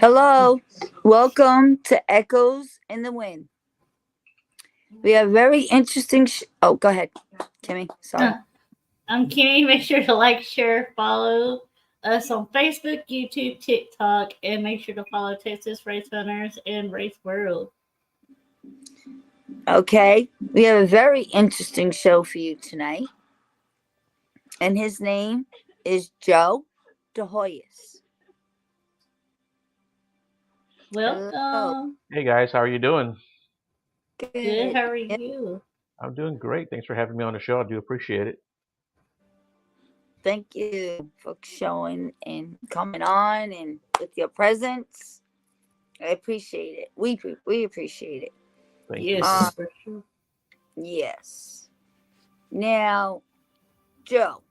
Hello, welcome to Echoes in the Wind. We have very interesting. Oh, go ahead, Kimmy. Sorry. Uh, I'm Kimmy. Make sure to like, share, follow us on Facebook, YouTube, TikTok, and make sure to follow Texas Race Hunters and Race World. Okay, we have a very interesting show for you tonight, and his name is Joe De Hoyos. Hello. Welcome. Hey guys, how are you doing? Good. Good. How are Yep. you? I'm doing great. Thanks for having me on the show. I do appreciate it. Thank you for showing and coming on and with your presence. I appreciate it. We appreciate it. Thank you. Yes, for sure. Yes. Now, Joe,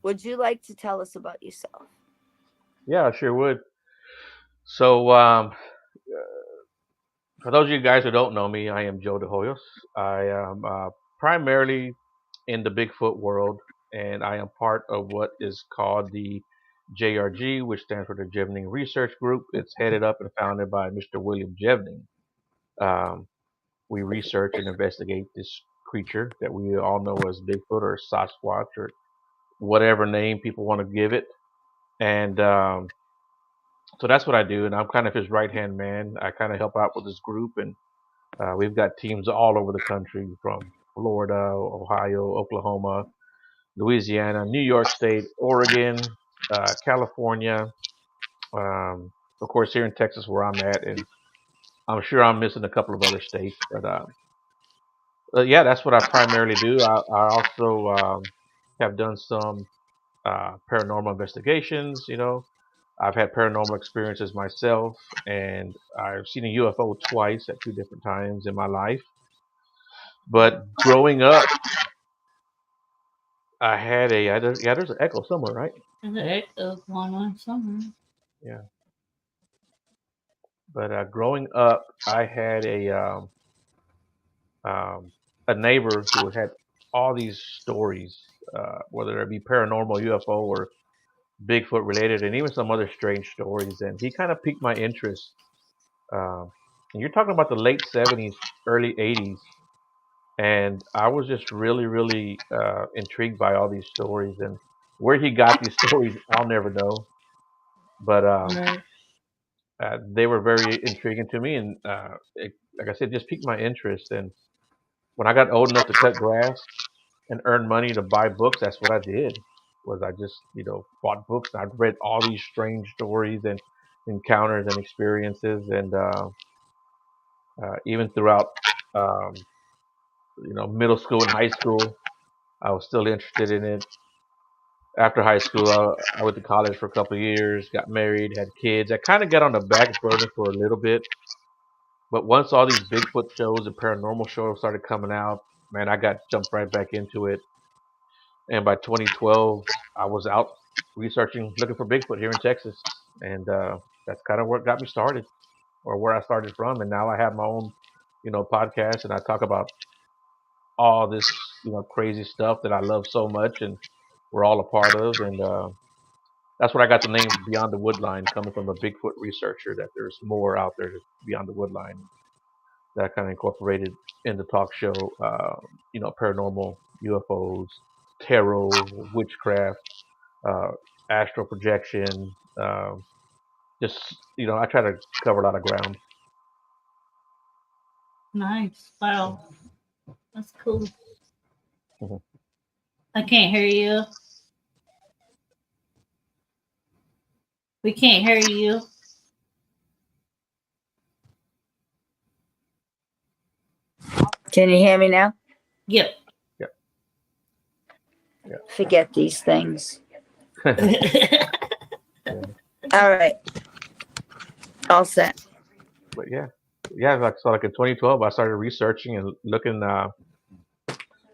would you like to tell us about yourself? Yeah, I sure would. So, for those of you guys who don't know me, I am Joe De Hoyos. I am primarily in the Bigfoot world, and I am part of what is called the JRG, which stands for the Jevning Research Group. It's headed up and founded by Mr. William Jevning. Um, we research and investigate this creature that we all know as Bigfoot or Sasquatch or whatever name people want to give it. And so that's what I do. And I'm kind of his right hand man. I kind of help out with this group. And we've got teams all over the country from Florida, Ohio, Oklahoma, Louisiana, New York State, Oregon, California. Of course, here in Texas, where I'm at. And I'm sure I'm missing a couple of other states. But yeah, that's what I primarily do. I also have done some paranormal investigations. I've had paranormal experiences myself, and I've seen a UFO twice at two different times in my life. But growing up, I had yeah, there's an echo somewhere, right? There's an echo going on somewhere. Yeah. But growing up, I had um, a neighbor who had all these stories, whether it be paranormal, UFO, or Bigfoot related, and even some other strange stories. And he kind of piqued my interest. Um, and you're talking about the late '70s, early '80s, and I was just really, really intrigued by all these stories. And where he got these stories, I'll never know. But Right. they were very intriguing to me, and like I said, just piqued my interest. And when I got old enough to cut grass and earn money to buy books, that's what I did. Was I just bought books and I read all these strange stories and encounters and experiences, and even throughout um, middle school and high school, I was still interested in it. After high school, I went to college for a couple of years, got married, had kids. I kind of got on the back burner for a little bit, but once all these Bigfoot shows and paranormal shows started coming out, man, I got jumped right back into it. And by 2012, I was out researching, looking for Bigfoot here in Texas, and that's kind of what got me started, or where I started from. And now I have my own, podcast, and I talk about all this, crazy stuff that I love so much, and we're all a part of. And that's where I got the name Beyond the Woodline, coming from a Bigfoot researcher. That there's more out there beyond the woodline that I kind of incorporated in the talk show. Paranormal, UFOs, tarot, witchcraft, uh, astral projection. Just I try to cover a lot of ground. Nice. Wow. That's cool. Mhm. I can't hear you. We can't hear you. Can you hear me now? Yep. Yeah, yeah, Forget these things. Nice. yeah. All right. All set. But yeah. Like in 2012, I started researching and looking,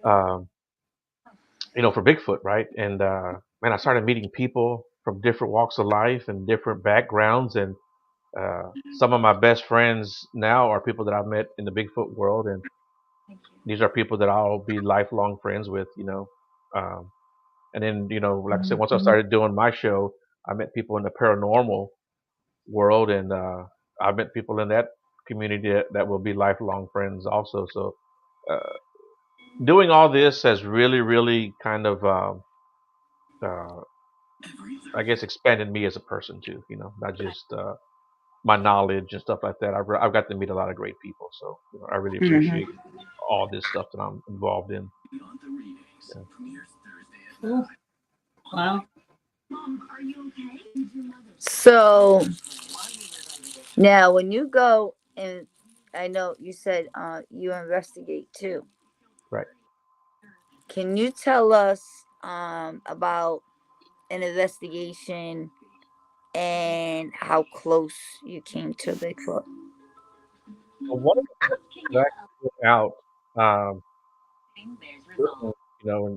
um, for Bigfoot, right? And man, I started meeting people from different walks of life and different backgrounds, and some of my best friends now are people that I've met in the Bigfoot world, and these are people that I'll be lifelong friends with. Um, and then, like I said, once I Mhm. started doing my show, I met people in the paranormal world, and I met people in that community that will be lifelong friends also. So uh, doing all this has really, really kind of, uh, I guess, expanded me as a person too. Not just my knowledge and stuff like that. I've got to meet a lot of great people, so I really Hmm. appreciate all this stuff that I'm involved in. Yeah. Cool. Wow. So now, when you go and I know you said you investigate too. Right. Can you tell us about an investigation and how close you came to Bigfoot? Well, one of the things that I put out, um, looking,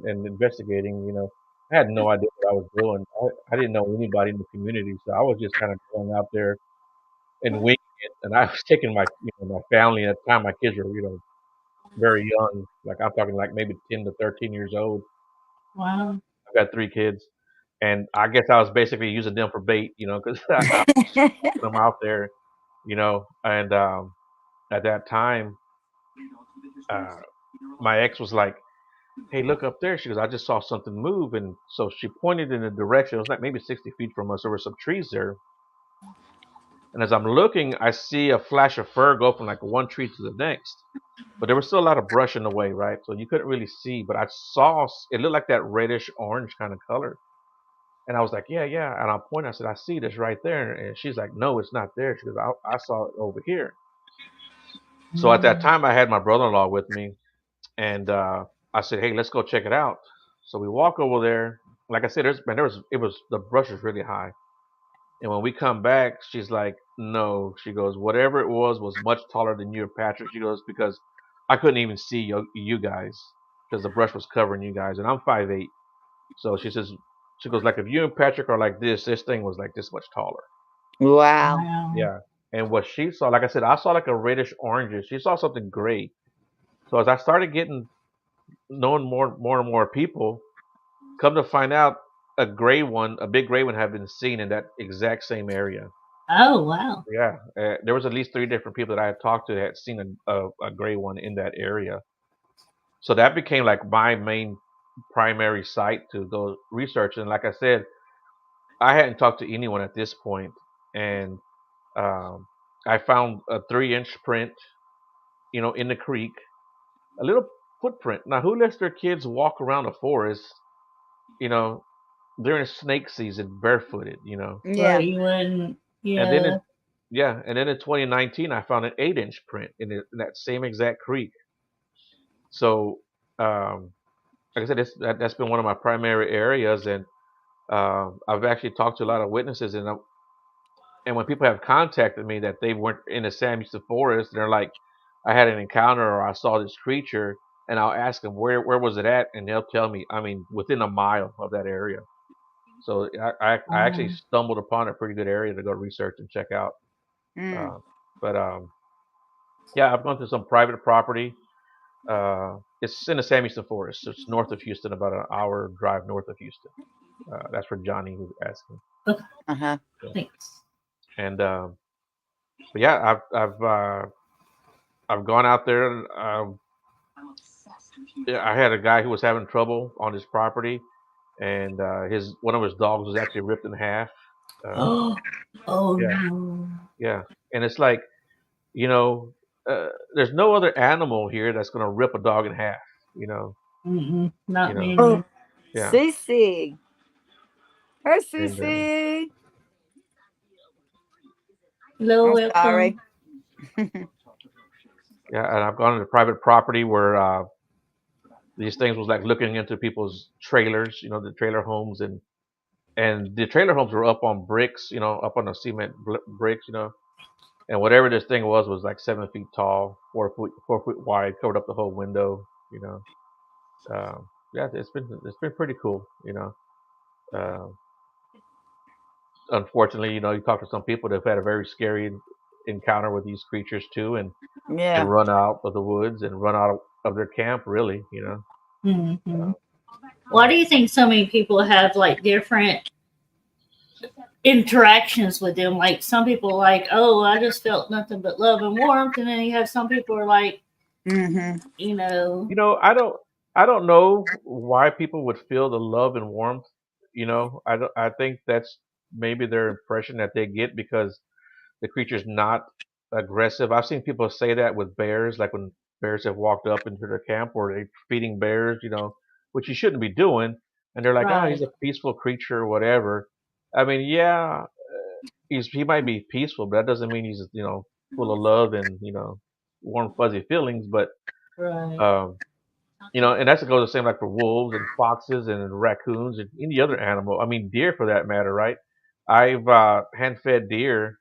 and investigating, I had no idea what I was doing. I didn't know anybody in the community, so I was just kind of going out there and winging it. And I was taking my family at the time. My kids were, very young. Like I'm talking like maybe 10 to 13 years old. Wow. I've got 3 kids, and I guess I was basically using them for bait, because I put them out there, and at that time, uh, my ex was like, "Hey, look up there." She goes, "I just saw something move," and so she pointed in a direction. It was like maybe 60 feet from us. There were some trees there, and as I'm looking, I see a flash of fur go from like one tree to the next. But there was still a lot of brush in the way, right? So you couldn't really see. But I saw it looked like that reddish orange kind of color. And I was like, yeah, yeah. And I pointed, I said, I see this right there. And she's like, no, it's not there. She goes, I saw it over here. So at that time, I had my brother-in-law with me. And I said, hey, let's go check it out. So we walk over there. Like I said, the brush was really high. And when we come back, she's like, no. She goes, whatever it was much taller than you or Patrick. She goes, because I couldn't even see you guys because the brush was covering you guys. And I'm 5'8". So she goes, like, if you and Patrick are like this thing was like this much taller. Wow. Wow. Yeah. And what she saw, like I said, I saw like a reddish orange. She saw something gray. So as I started knowing more and more people, come to find out a big gray one had been seen in that exact same area. Oh, wow. Yeah, there was at least 3 different people that I had talked to that had seen a gray one in that area. So that became like my main primary site to go research. And like I said, I hadn't talked to anyone at this point, and um, I found a 3-inch print, in the creek, a little footprint. Now, who lets their kids walk around a forest, you know, during snake season barefooted, Right. Yeah. You wouldn't. And then Yeah. and then in 2019, I found an 8-inch print in that same exact creek. So, um, like I said, that's been one of my primary areas, and I've actually talked to a lot of witnesses, and when people have contacted me that they weren't in the Sam Houston forest, they're like, I had an encounter or I saw this creature, and I'll ask them where was it at, and they'll tell me. I mean, within a mile of that area. So I actually stumbled upon a pretty good area to go research and check out. Mm. But yeah, I've gone to some private property. It's in the Sam Houston forest. So it's north of Houston, about an hour drive north of Houston. That's for Johnny who's asking. Okay. Uh-huh. Yeah. Thanks. And but yeah, I've gone out there. And, yeah, I had a guy who was having trouble on his property, and his one of his dogs was actually ripped in half. Uh, Oh yeah, no. yeah, and it's like, you know, there's no other animal here that's gonna rip a dog in half. You know, Not you know, me. Oh, yeah, Cece. Hi, and Cece. Hello, I'm welcome. sorry. yeah, and I've gone into private property where these things was like looking into people's trailers, the trailer homes, and the trailer homes were up on bricks, up on the cement bricks, and whatever this thing was like 7 feet tall, 4 foot wide, covered up the whole window, yeah, it's been pretty cool, Uh, unfortunately, you talk to some people that have had a very scary encounter with these creatures too, and Yeah. run out of the woods and run out of their camp, really. Mm-hmm. Uh, Why do you think so many people have like different interactions with them. Like some people are like, oh, I just felt nothing but love and warmth, and then you have some people are like, Mm-hmm. you know, You know, I don't know why people would feel the love and warmth. You know, I think that's maybe their impression that they get because the creature's not aggressive. I've seen people say that with bears, like when bears have walked up into their camp or they're feeding bears, you know, which you shouldn't be doing, and they're like, oh, he's right, a peaceful creature or whatever. I mean, yeah, he might be peaceful, but that doesn't mean he's full of love and warm fuzzy feelings. But right, um, and that's goes the same like for wolves and foxes and raccoons and any other animal. I mean, deer for that matter, right? I've hand fed deer,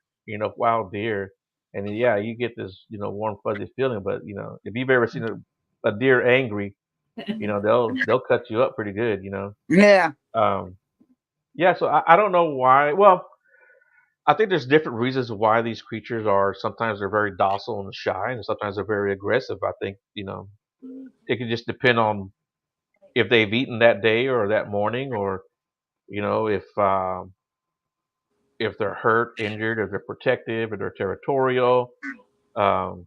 wild deer, and yeah, you get this, warm fuzzy feeling. But if you've ever seen a deer angry, they'll cut you up pretty good, Yeah. Um, yeah, so I don't know why. Well, I think there's different reasons why these creatures are. Sometimes they're very docile and shy, and sometimes they're very aggressive. I think it can just depend on if they've eaten that day or that morning, or if they're hurt, injured, if they're protective, or they're territorial. Um,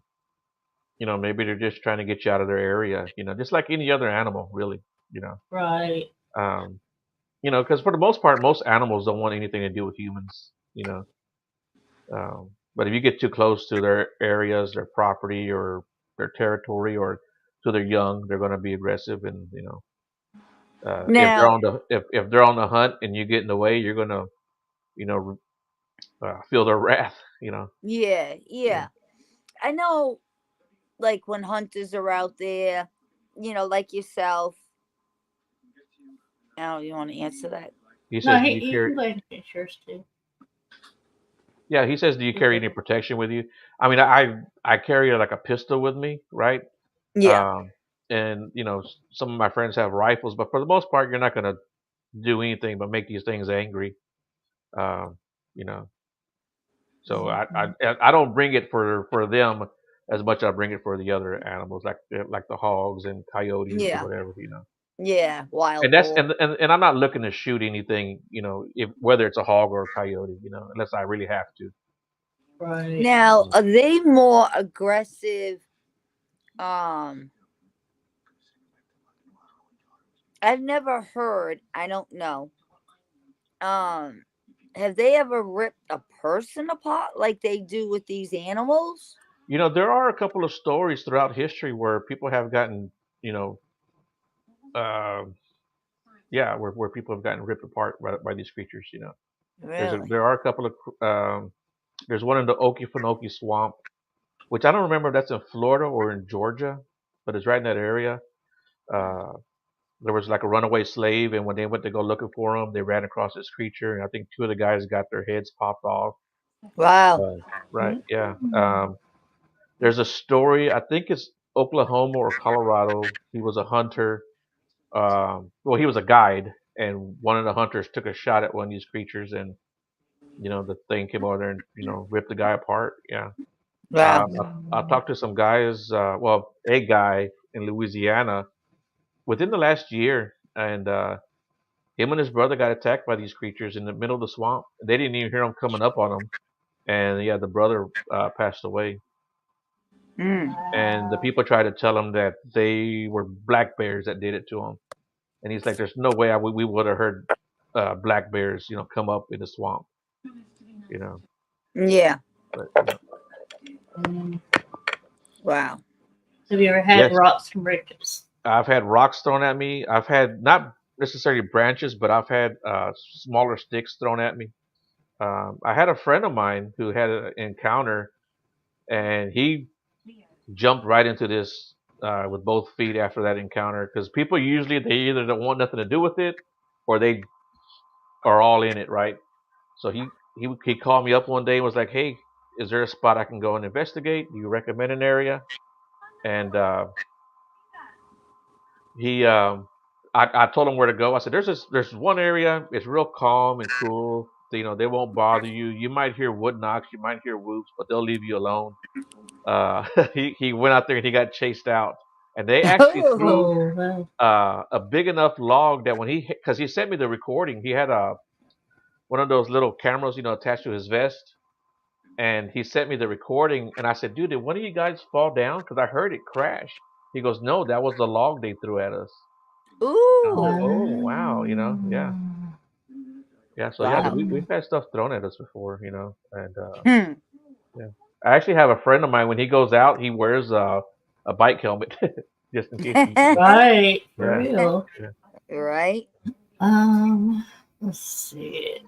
maybe they're just trying to get you out of their area. Just like any other animal, really. You know, right. um, because for the most part, most animals don't want anything to do with humans. But if you get too close to their areas, their property, or their territory, or to their young, they're going to be aggressive. And if they're Now, on the if they're on the hunt and you get in the way, you're going to you know feel their wrath. yeah, Yeah. yeah. I know, like when hunters are out there, like yourself. Oh, you want to answer that? He No, says, "Do you you carry?" can go ahead and finish yours too. Yeah, he says, "Do you carry any protection with you?" I mean, I carry like a pistol with me, right? Yeah. Um, and some of my friends have rifles, but for the most part, you're not going to do anything but make these things angry. Um, you know, so I don't bring it for them as much as I bring it for the other animals, like the hogs and coyotes or Yeah. whatever. Yeah. And Wild that's boar. and I'm not looking to shoot anything, if whether it's a hog or a coyote, unless I really have to. Right. Now, are they more aggressive? Um, I've never heard. I don't know. Um, have they ever ripped a person apart like they do with these animals? There are a couple of stories throughout history where people have gotten, you know, uh, yeah, where people have gotten ripped apart by these creatures. Really? There are a couple of there's one in the Okefenokee Swamp, which I don't remember if that's in Florida or in Georgia, but it's right in that area. Uh, there was like a runaway slave, and when they went to go looking for him, they ran across this creature, and I think two of the guys got their heads popped off. Wow. Right, yeah. There's a story. I think it's Oklahoma or Colorado. He was a hunter. Well, he was a guide, and one of the hunters took a shot at one of these creatures, and the thing came over there and ripped the guy apart. Yeah. Wow. I talked to some guys. Well, a guy in Louisiana within the last year, and him and his brother got attacked by these creatures in the middle of the swamp. They didn't even hear them coming up on them, and yeah, the brother passed away. Mm. And the people tried to tell him that they were black bears that did it to him, and he's like, "There's no way we would have heard black bears, come up in the swamp, you know." Yeah. But Mm. Wow. Have you ever had yes, rocks and bridges? I've had rocks thrown at me. I've had not necessarily branches, but I've had smaller sticks thrown at me. I had a friend of mine who had an encounter, and he jumped right into this with both feet after that encounter. Because people usually they either don't want nothing to do with it, or they are all in it, right? So he called me up one day and was like, "Hey, is there a spot I can go and investigate? Do you recommend an area?" And he I told him where to go. I said, there's one area. It's real calm and cool. They won't bother you. You might hear wood knocks, you might hear whoops, but they'll leave you alone. He went out there and he got chased out, and they actually Oh. threw Oh, well. a big enough log that when because he sent me the recording, he had one of those little cameras, attached to his vest. And he sent me the recording, and I said, "Dude, did one of you guys fall down? Because I heard it crash." He goes, "No, that was the log they threw at us." And I was like, Ooh. "Oh wow, yeah, yeah." So yeah, Wow. we've had stuff thrown at us before, and Hmm. yeah. I actually have a friend of mine. When he goes out, he wears a bike helmet just in case he. Right, for Yeah, real. yeah. Right? Let's see.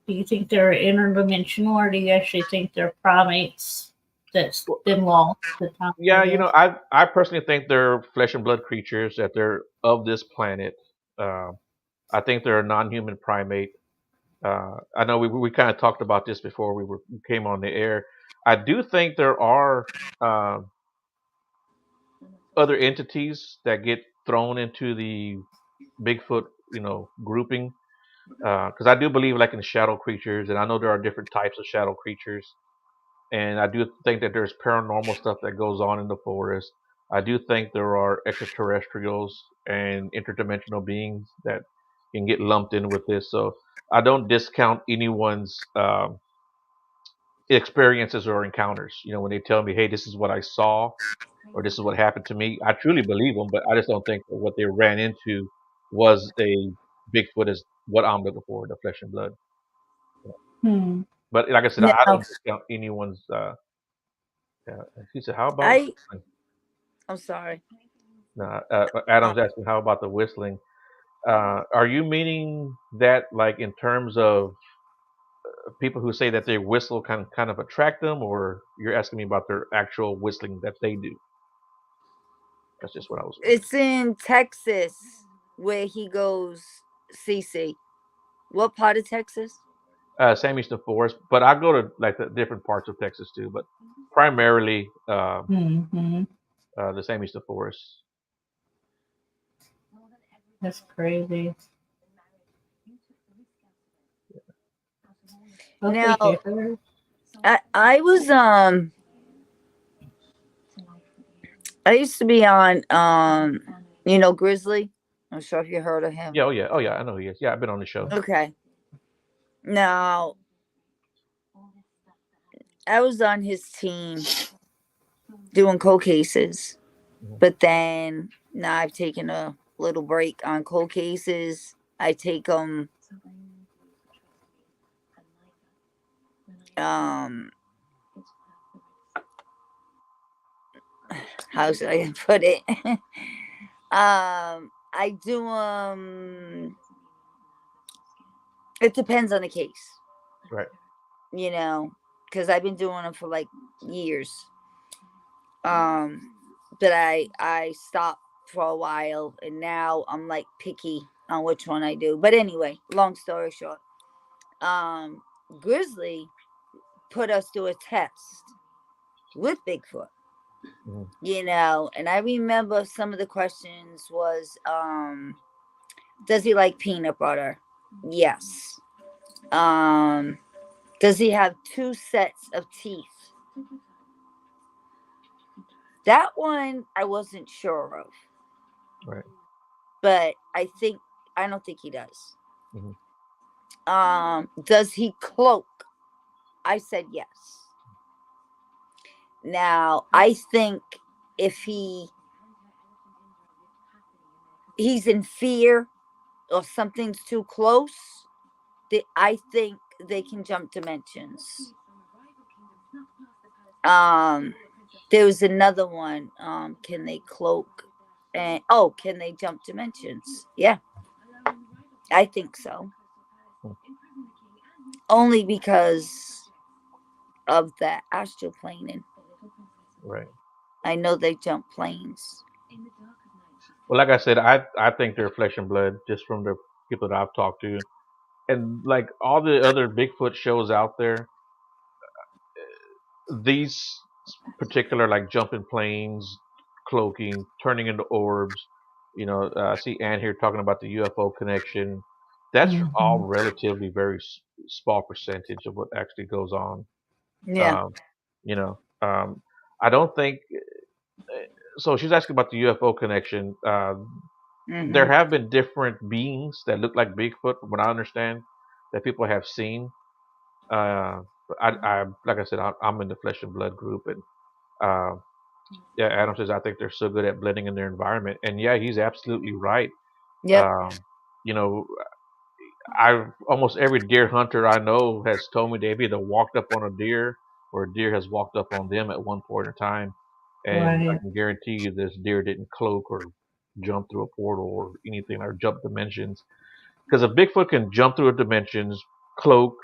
Do you think they're interdimensional, or do you actually think they're primates that's Well, been lost to time? yeah, I guess. I personally think they're flesh and blood creatures, that they're of this planet. Uh, I think they're a non-human primate. I know we kind of talked about this before we came on the air. I do think there are uh, other entities that get thrown into the Bigfoot, grouping. Because I do believe like in shadow creatures, and I know there are different types of shadow creatures, and I do think that there's paranormal stuff that goes on in the forest. I do think there are extraterrestrials and interdimensional beings that can get lumped in with this. So I don't discount anyone's experiences or encounters. When they tell me, "Hey, this is what I saw," or "This is what happened to me," I truly believe them. But I just don't think that what they ran into was a Bigfoot is what I'm looking for, the flesh and blood. Hmm. But like I said, I Now, don't discount anyone's. He said, "How about I, whistling?" I'm sorry. No, Uh, Adam's asking, "How about the whistling?" Are you meaning that, like, in terms of people who say that they whistle kind of attract them, or you're asking me about their actual whistling that they do? That's just what I was wondering. it's in Texas where he goes, CC. What part of Texas? Same Eastern Forest, but I go to like the different parts of Texas too, but primarily Hmm. the same Eastern Forest. That's crazy. Hopefully, Now, her. I was I used to be on Grizzly. I'm sure if you heard of him. Yeah, oh yeah, I know he is. Yeah, I've been on the show. Okay. Now, I was on his team doing cold cases, Mhm. but then now I've taken a little break on cold cases. I take them um how should I put it? I do it depends on the case, Right. you know, cuz I've been doing them for like years. Um but I stopped for a while and now I'm like picky on which one I do. But anyway, long story short, um Grizzly put us through a test with Bigfoot, Mhm. and I remember some of the questions was does he like peanut butter? Yes. Um does he have two sets of teeth? That one I wasn't sure of, Right. but I don't think he does. Hmm. Does he cloak? I said yes. Now, I think if he's in fear or something's too close, I think they can jump dimensions. Um, there was another one. Can they cloak? And can they jump dimensions? Yeah, I think so. Only because of that astroplaning. Right. I know they jump planes. Well, like I said, I think they're flesh and blood just from the people that I've talked to, and like all the other Bigfoot shows out there, these particular like jumping planes, cloaking, turning into orbs. I see Ann here talking about the UFO connection. That's all Hmm. relatively very small percentage of what actually goes on. Yeah. Um, you know, I don't think so. She's asking about the UFO connection. There Mm-hmm. have been different beings that look like Bigfoot, from what I understand, that people have seen. But I like I said, I'm in the flesh and blood group, and uh, yeah, Adam says I think they're so good at blending in their environment, and yeah, he's absolutely right. Yep. Um, you know, I almost every deer hunter I know has told me they've either walked up on a deer or a deer has walked up on them at one point in time, and I Right. can guarantee you this deer didn't cloak or jump through a portal or anything or jump dimensions. Because a Bigfoot can jump through dimensions, cloak,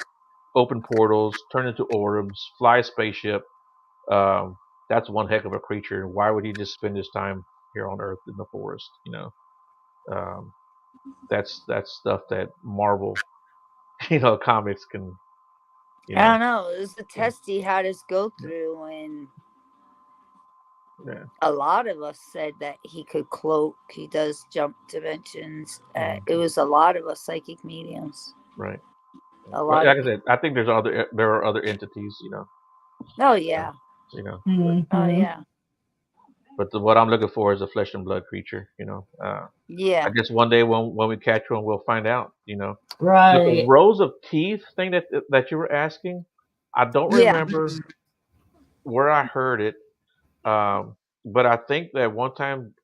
open portals, turn into orbs, fly a spaceship. Um, that's one heck of a creature. Why would he just spend his time here on Earth in the forest? Um, that's stuff that Marvel, comics can, you I know, don't know. It was the yeah, test he had us go through, and yeah. a lot of us said that he could cloak. He does jump dimensions. It Mhm. was a lot of us psychic mediums. Right. A But lot of like I people. said, I think there are other entities, Oh uh, yeah. you know. Oh Mm-hmm. yeah. But what I'm looking for is a flesh and blood creature. I Yeah. guess one day when we catch one, we'll find out. But the Right. rows of teeth thing that you were asking, I don't Yeah. remember where I heard it. But I think that one time,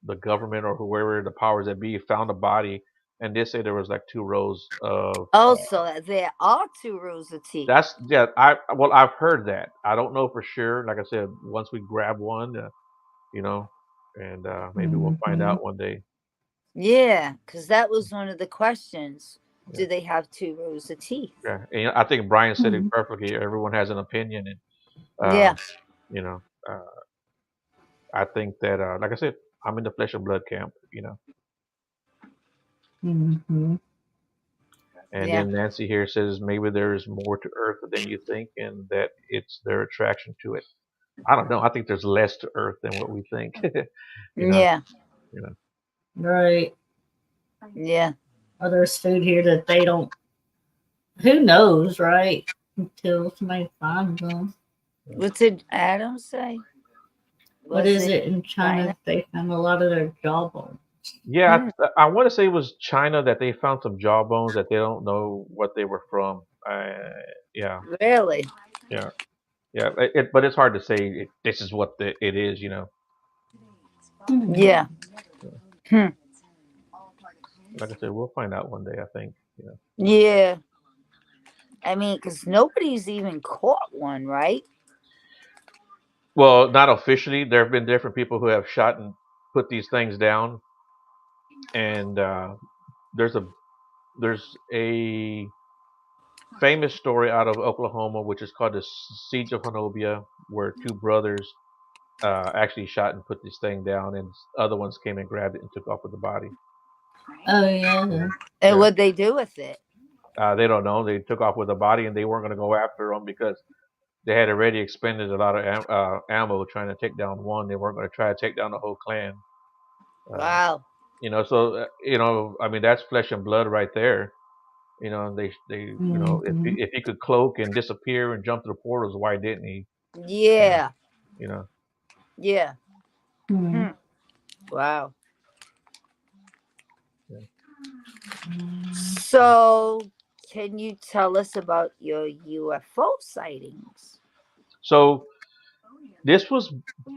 the government or whoever the powers that be found a body, and they say there was like two rows of. Also, there are two rows of teeth. That's yeah. I've heard that. I don't know for sure. Like I said, once we grab one, you know, and maybe we'll find Mm-hmm. out one day. Yeah, because that was one of the questions. Yeah, Do they have two rows of teeth? yeah. And I think Brian said it perfectly. Everyone has an opinion, and Yeah. you know, uh, I think that, like I said, I'm in the flesh and blood camp. Mm-hmm. And Yeah. then Nancy here says maybe there is more to Earth than you think, and that it's their attraction to it. I don't know. I think there's less to Earth than what we think. you know, Yeah. you know. Right. Yeah. Or there's food here that they don't. Who knows, right? Until somebody finds them. What did Adam say? What Was is it it in China? China? They found a lot of their jawbones. Yeah, Hmm. I want to say it was China that they found some jawbones that they don't know what they were from. Yeah, Really? yeah, yeah. But it's hard to say this is what it is. Hmm. Yeah. Hmm. Like I said, we'll find out one day. I think. Yeah. I mean, because nobody's even caught one, right? Well, not officially. There have been different people who have shot and put these things down, and there's a there's a famous story out of Oklahoma, which is called the Siege of Honobia, where two brothers actually shot and put this thing down, and other ones came and grabbed it and took off with the body. Oh Yeah, yeah. And yeah. what they do with it? They don't know. They took off with the body, and they weren't going to go after them because they had already expended a lot of ammo trying to take down one. They weren't going to try to take down the whole clan. Uh, Wow. I mean, that's flesh and blood right there. Mm-hmm. If he could cloak and disappear and jump through portals, why didn't he? You know, Yeah. you know. Yeah. Hmm. Hmm. Wow. Yeah. So, can you tell us about your UFO sightings? So this was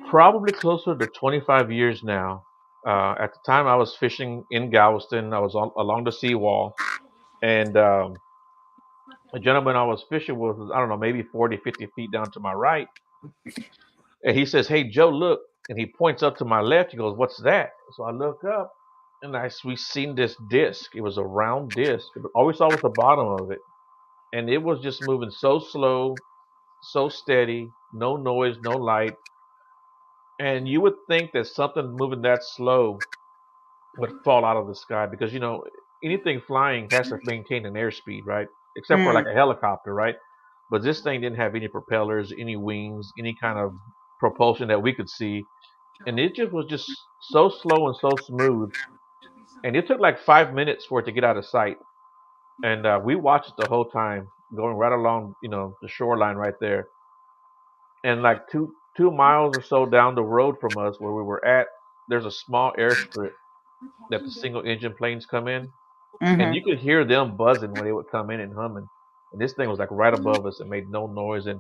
probably closer to 25 years now. At the time, I was fishing in Galveston. I was along the seawall, and a gentleman I was fishing with was, I don't know, maybe 40, 50 feet down to my right. And he says, "Hey, Joe, look." And he points up to my left. He goes, "What's that?" So I look up, and we seen this disc. It was a round disc. All we saw was the bottom of it. And it was just moving so slow, so steady, no noise, no light. And you would think that something moving that slow would fall out of the sky because anything flying has to maintain an airspeed, right? Except for Hmm. like a helicopter, right? But this thing didn't have any propellers, any wings, any kind of propulsion that we could see, and it just was just so slow and so smooth. And it took like 5 minutes for it to get out of sight, and we watched it the whole time, going right along, the shoreline right there. And like two miles or so down the road from us, where we were at, there's a small airstrip that the single engine planes come in. and Mm-hmm. you could hear them buzzing when they would come in and humming. And this thing was like right above us and made no noise. And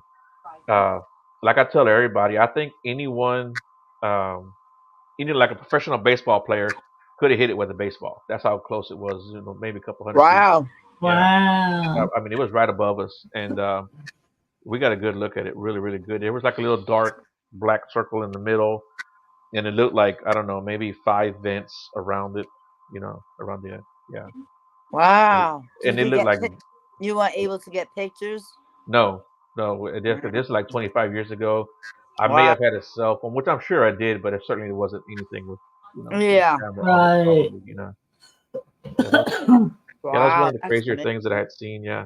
uh, like I tell everybody, I think anyone, um, any like a professional baseball player, could have hit it with a baseball. That's how close it was. Maybe a couple 100 feet. Wow. Yeah, Wow. I mean it was right above us, and we got a good look at it. Really, really good. There was like a little dark black circle in the middle, and it looked like I don't know, maybe 5 vents around it. Around the yeah, Wow. and Did it you looked get like you weren't able to get pictures? no, no. This is like 25 years ago. I may Wow. have had a cell phone, which I'm sure I did, but it certainly wasn't anything with a Yeah. camera on it. Right. Probably. Yeah, yeah, that was one Wow. of the That's crazier amazing. things that I had seen. Yeah,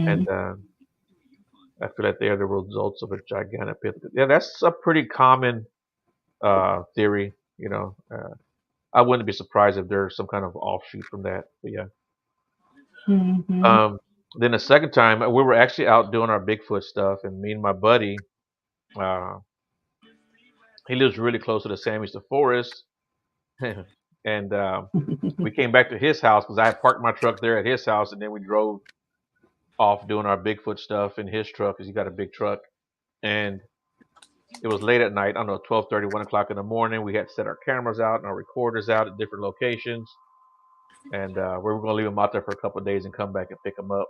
and Hmm. I feel like they are the results of a gigantic pit. Yeah, that's a pretty common theory. I wouldn't be surprised if there's some kind of offshoot from that. But yeah. Hmm. Um, then the second time we were actually out doing our Bigfoot stuff, and me and my buddy, uh, he lives really close to the San Luis Forest, and we came back to his house because I had parked my truck there at his house, and then we drove off doing our Bigfoot stuff in his truck because he got a big truck, and it was late at night. I don't know, 12:30, 1 o'clock in the morning. We had set our cameras out and our recorders out at different locations, and we were going to leave them out there for a couple of days and come back and pick them up.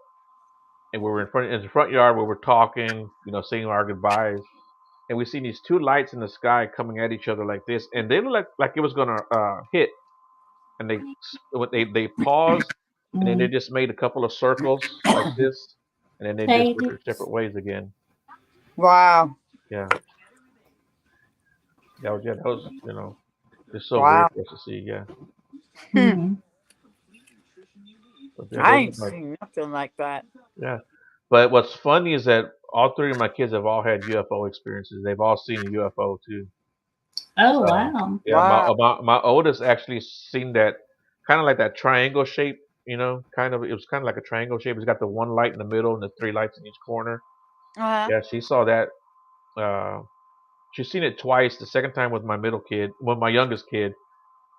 And we were in the front yard. We were talking, saying our goodbyes, and we seen these two lights in the sky coming at each other like this, and they looked like it was gonna hit. And they paused, and then they Mm. just made a couple of circles like this, and then they just Hey. went their separate ways again. Wow. Yeah, that was just so weird Wow. for us to see. Yeah, Hmm. Hmm. but yeah, I those ain't are like seen nothing like that. yeah. But what's funny is that all three of my kids have all had UFO experiences. They've all seen a UFO too. Oh Uh, wow. yeah, my, Wow. uh, my my oldest actually seen that kind of like that triangle shape. Kind of it was kind of like a triangle shape. It's got the one light in the middle and the three lights in each corner. Uh-huh. Yeah, she saw that. Uh, she's seen it twice. The second time with my middle kid, with my youngest kid,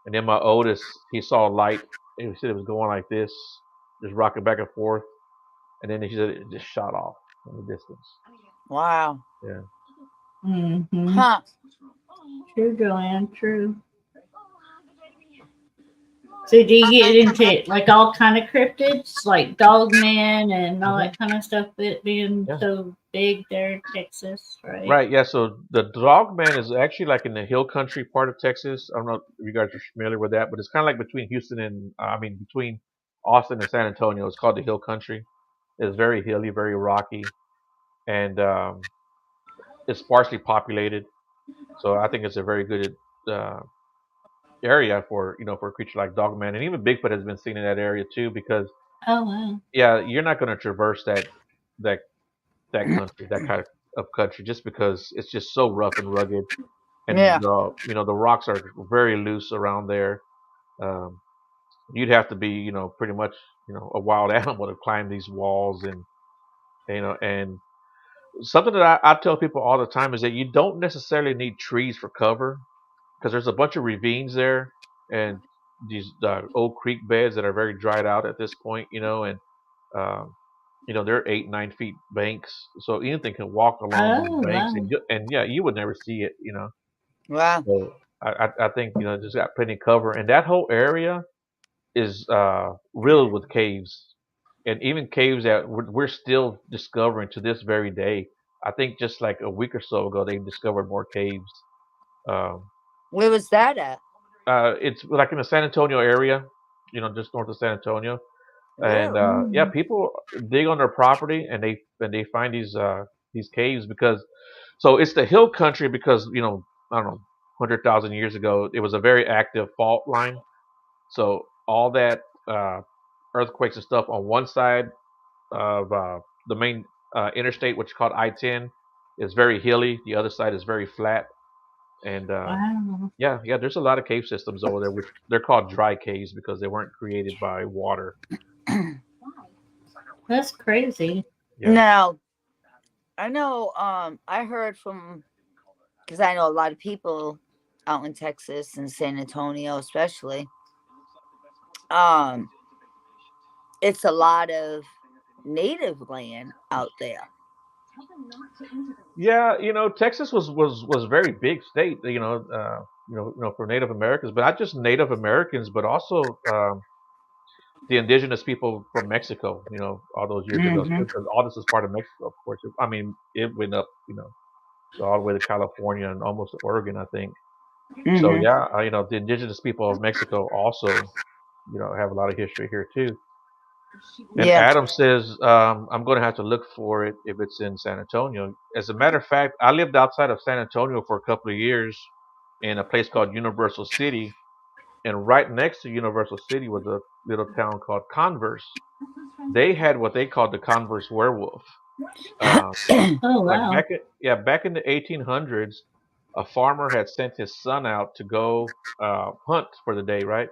and then my oldest, he saw a light. And he said it was going like this, just rocking back and forth, and then he said it just shot off in the distance. Wow. Yeah. Hmm. Huh. True, Joanne. True. So do you get into like all kind of cryptids, like Dogman and all Hmm. that kind of stuff, that being Yeah. so big there in Texas, right? Right. Yeah. So the Dogman is actually like in the hill country part of Texas. I don't know if you guys are familiar with that, but it's kind of like between Houston and between Austin and San Antonio. It's called the hill country. It's very hilly, very rocky, and it's sparsely populated. So I think it's a very good uh, area for a creature like Dogman, and even Bigfoot has been seen in that area too. Because Oh wow. yeah, you're not going to traverse that that country, that kind of country, just because it's just so rough and rugged, and Yeah. the rocks are very loose around there. Um, you'd have to be pretty much a wild animal to climb these walls, and something that I tell people all the time is that you don't necessarily need trees for cover because there's a bunch of ravines there and these old creek beds that are very dried out at this point, and um, they're 8, 9 feet banks, so anything can walk along these Oh banks, wow. and yeah, you would never see it. Wow. So I think just got plenty of cover, and that whole area is riddled with caves, and even caves that we're still discovering to this very day. I think just like a week or so ago, they discovered more caves. Um, Where was that at? it's like in the San Antonio area, just north of San Antonio, and Really? yeah, Mm. people dig on their property and they find these caves because so it's the hill country because I don't know 100,000 years ago it was a very active fault line. So all that earthquakes and stuff on one side of the main interstate, which is called I-10, is very hilly. The other side is very flat, and Wow. yeah, there's a lot of cave systems over there, which they're called dry caves because they weren't created by water. That's crazy. Yeah. Now, I know I heard from, because I know a lot of people out in Texas and San Antonio especially. Um it's a lot of native land out there. Yeah, Texas was very big state, for Native Americans, but not just Native Americans, but also the indigenous people from Mexico, all those years ago, Mm-hmm. because all this is part of Mexico, of course. I mean, it went up, all the way to California and almost to Oregon, I think. So Mm-hmm. yeah, the indigenous people of Mexico also, have a lot of history here too. And Yeah. Adam says, I'm going to have to look for it if it's in San Antonio. As a matter of fact, I lived outside of San Antonio for a couple of years in a place called Universal City. And right next to Universal City was a little town called Converse. They had what they called the Converse werewolf. Uh, Oh like wow. back in the 1800s, a farmer had sent his son out to go hunt for the day, right?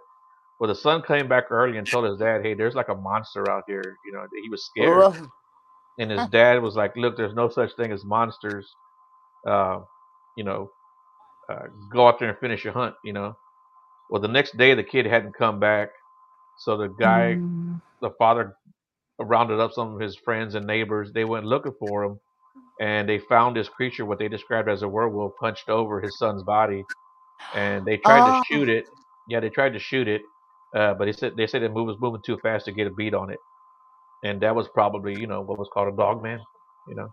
Well, the son came back early and told his dad, "Hey, there's like a monster out here." He was scared, Ugh. and his dad was like, "Look, there's no such thing as monsters. Uh, you know, go out there and finish your hunt." Well, the next day the kid hadn't come back, so Mm. the father, rounded up some of his friends and neighbors. They went looking for him, and they found this creature, what they described as a werewolf, punched over his son's body, and they tried to Oh, shoot it. Yeah, they tried to shoot it, but they said it was moving too fast to get a beat on it, and that was probably what was called a dog man. You know,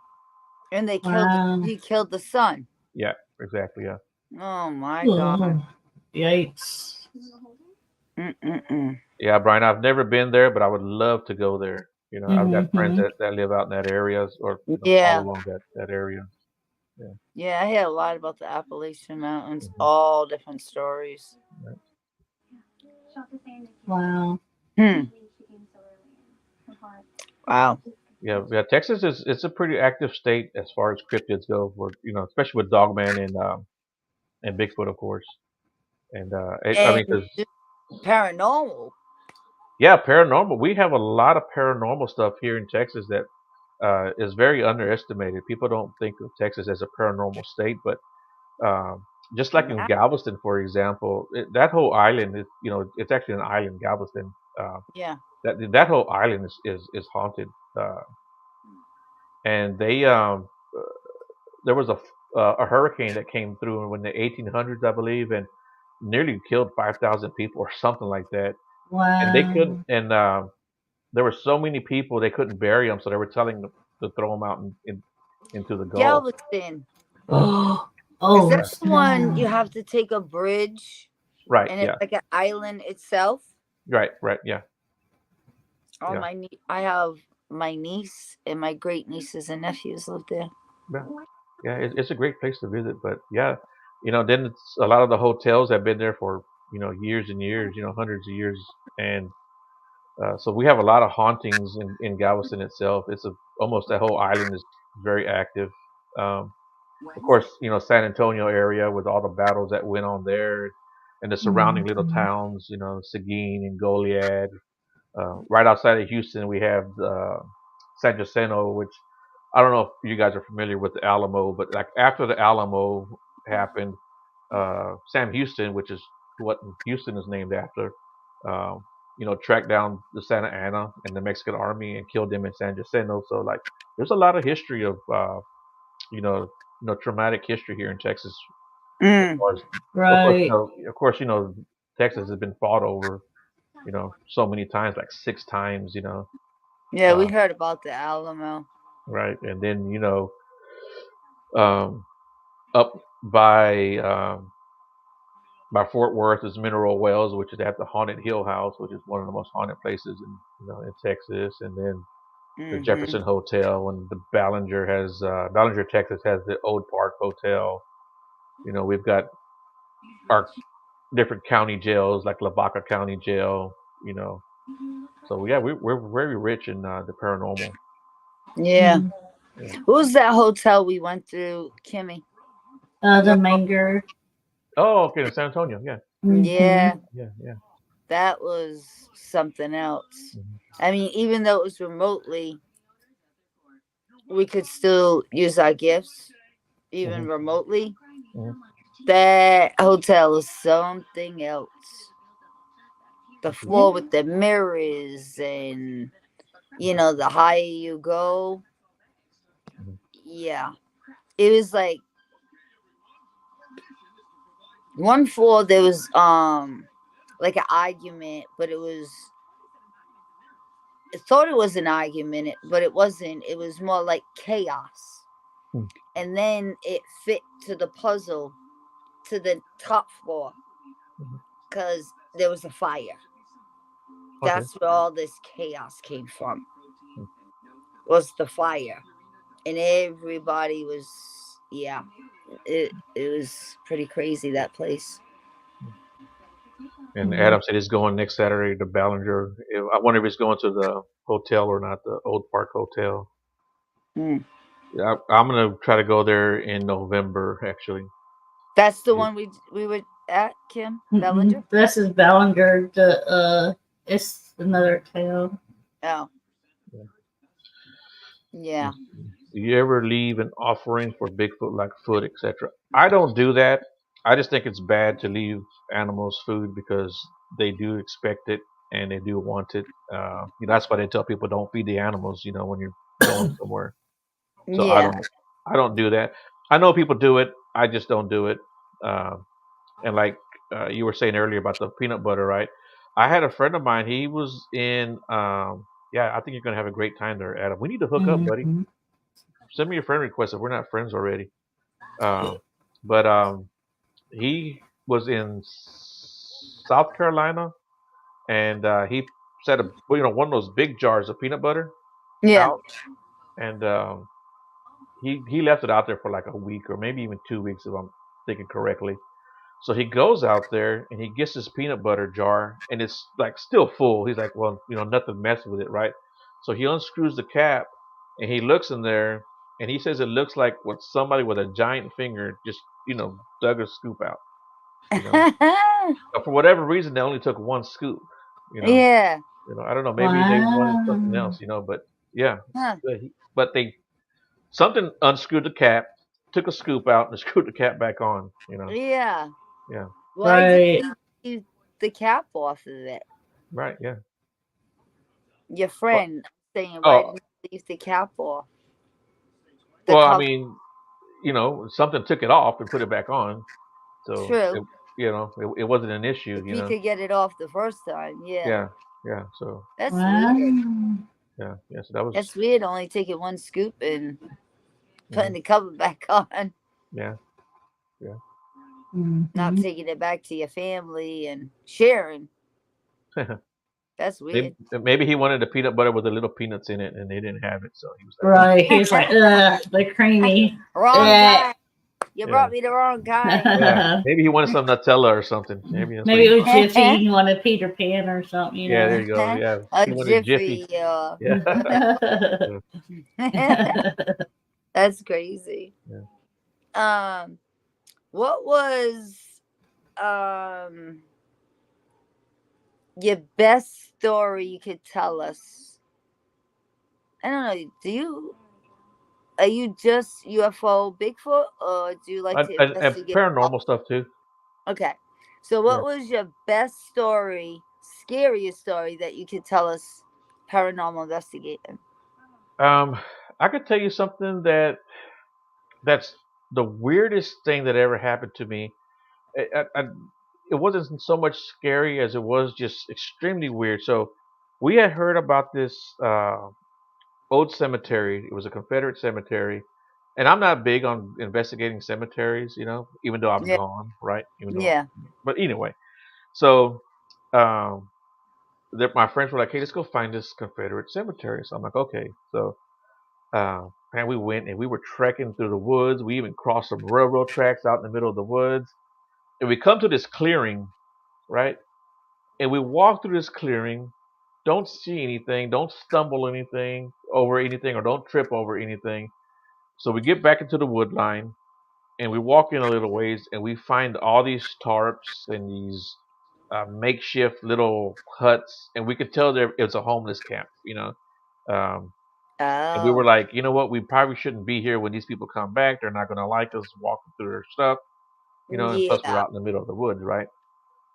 and they killed. Wow. He killed the son. yeah, exactly, yeah. Oh my god. Oh, yikes. Mm-mm-mm. Yeah, Brian, I've never been there, but I would love to go there. I've got friends Mm-hmm. that live out in that area, or all Yeah. along that area. Yeah. Yeah, I hear a lot about the Appalachian Mountains. Mhm. All different stories. Right. Wow. Hmm. Wow. Yeah. Texas it's a pretty active state as far as cryptids go, for especially with Dogman and Bigfoot, of course. And I And mean, because paranormal. yeah, paranormal. We have a lot of paranormal stuff here in Texas that is very underestimated. People don't think of Texas as a paranormal state, but um, just like in Yeah. Galveston, for example, that whole island is, it's actually an island, Galveston. Uh, Yeah. that whole island is haunted, uh, and there was a hurricane that came through in the 1800s, I believe, and nearly killed 5,000 people or something like that. And they couldn't, Wow. and there were so many people they couldn't bury them, so they were telling them to throw them out into the Gulf. Galveston. Oh, Is oh that the one you snap. have to take a bridge Right? and it's Yeah. like an island itself? Right. Right. Yeah. Oh, Yeah. I have my niece and my great nieces and nephews live there. Yeah. Yeah. It's a great place to visit, but yeah, then it's a lot of the hotels have been there for years and years, hundreds of years, and so we have a lot of hauntings in Galveston itself. Almost that whole island is very active. Um, of course, San Antonio area with all the battles that went on there, and the surrounding little Mm-hmm. towns, Seguin and Goliad. Right outside of Houston, we have San Jacinto, which I don't know if you guys are familiar with the Alamo, but like after the Alamo happened, Sam Houston, which is what Houston is named after, tracked down the Santa Ana and the Mexican army and killed them in San Jacinto. So like, there's a lot of history of you know, traumatic history here in Texas. As Mm. far as, Right. of course, Texas has been fought over, so many times, like 6 times, Yeah, we uh, heard about the Alamo. right? And then, um, up by Fort Worth is Mineral Wells, which is at the Haunted Hill House, which is one of the most haunted places in Texas. And then the Mm-hmm. Jefferson Hotel, and the Ballinger, Texas has the Old Park Hotel. We've got our different county jails like Lavaca County Jail. You know, so yeah, we're very rich in the paranormal. Yeah. Mm. Yeah. What was that hotel we went through, Kimmy? The No. Manger. Oh, okay, in San Antonio, yeah, Yeah, Mm-hmm. yeah. that was something else. Mhm. I mean, even though it was remotely, we could still use our gifts, even Mhm. remotely. Mhm. That hotel is something else. the floor with the mirrors, and the higher you go, yeah, it was like one floor there was like an argument, but I thought it was an argument, but it wasn't. It was more like chaos. And then it fit to the puzzle to the top floor because there was a fire. That's where all this chaos came from. Was the fire, and everybody was, yeah. It was pretty crazy, that place. And Adam said he's going next Saturday to Ballinger. I wonder if he's going to the hotel or not, the Old Park Hotel. Mm. I'm gonna try to go there in November, actually. That's the one we were at, Kim Ballinger. This is Ballinger. It's another town. Oh. Yeah. Do you ever leave an offering for Bigfoot, like food, etc.? I don't do that. I just think it's bad to leave animals food because they do expect it and they do want it. That's why they tell people don't feed the animals. When you're going somewhere. So yeah. I don't do that. I know people do it. I just don't do it. And like you were saying earlier about the peanut butter, right? I had a friend of mine. He was in. Yeah, I think you're gonna have a great time there, Adam. We need to hook up, buddy. Send me a friend request if we're not friends already. But he was in South Carolina, and he set one of those big jars of peanut butter out, and he left it out there for like a week or maybe even 2 weeks, if I'm thinking correctly. So he goes out there and he gets this peanut butter jar, and it's like still full. He's like, well, nothing messing with it, right? So he unscrews the cap and he looks in there, and he says it looks like what somebody with a giant finger just dug a scoop out. But for whatever reason, they only took one scoop. Yeah. I don't know. Maybe they wanted something else. But yeah. But something unscrewed the cap, took a scoop out, and screwed the cap back on. Yeah. Yeah. Why did you leave the cap off of it? Right. Yeah. Your friend saying, why did you leave the cap off? I mean, something took it off and put it back on. So true. It wasn't an issue. If you could get it off the first time, yeah. Yeah. So that's weird. Yeah. So that's weird. Only taking one scoop and putting the cover back on. Yeah. Not taking it back to your family and sharing. That's weird. Maybe he wanted the peanut butter with the little peanuts in it, and they didn't have it, so he was like, right. He's like, they're creamy. Wrong guy. You brought me the wrong guy. Yeah. Maybe he wanted some Nutella or something. Maybe it was Jiffy. He wanted Peter Pan or something. Yeah, there you go. Yeah, he wanted Jiffy. Yeah. That's crazy. Yeah. What was your best story you could tell us? I don't know. Are you just UFO Bigfoot, or do you like to investigate paranormal stuff too? Okay. So what was your best story, scariest story that you could tell us paranormal investigating? I could tell you something that's the weirdest thing that ever happened to me. It wasn't so much scary as it was just extremely weird. So we had heard about this old cemetery. It was a Confederate cemetery, and I'm not big on investigating cemeteries, even though I'm gone, right? But anyway, so my friends were like, "Hey, let's go find this Confederate cemetery." So I'm like, "Okay." So and we went and we were trekking through the woods. We even crossed some railroad tracks out in the middle of the woods, and we come to this clearing, right? And we walk through this clearing. Don't see anything, don't stumble over anything, or don't trip over anything. So we get back into the wood line, and we walk in a little ways, and we find all these tarps and these makeshift little huts, and we could tell it's a homeless camp, And we were like, you know what, we probably shouldn't be here when these people come back. They're not going to like us walking through their stuff, and plus we're out in the middle of the woods, right?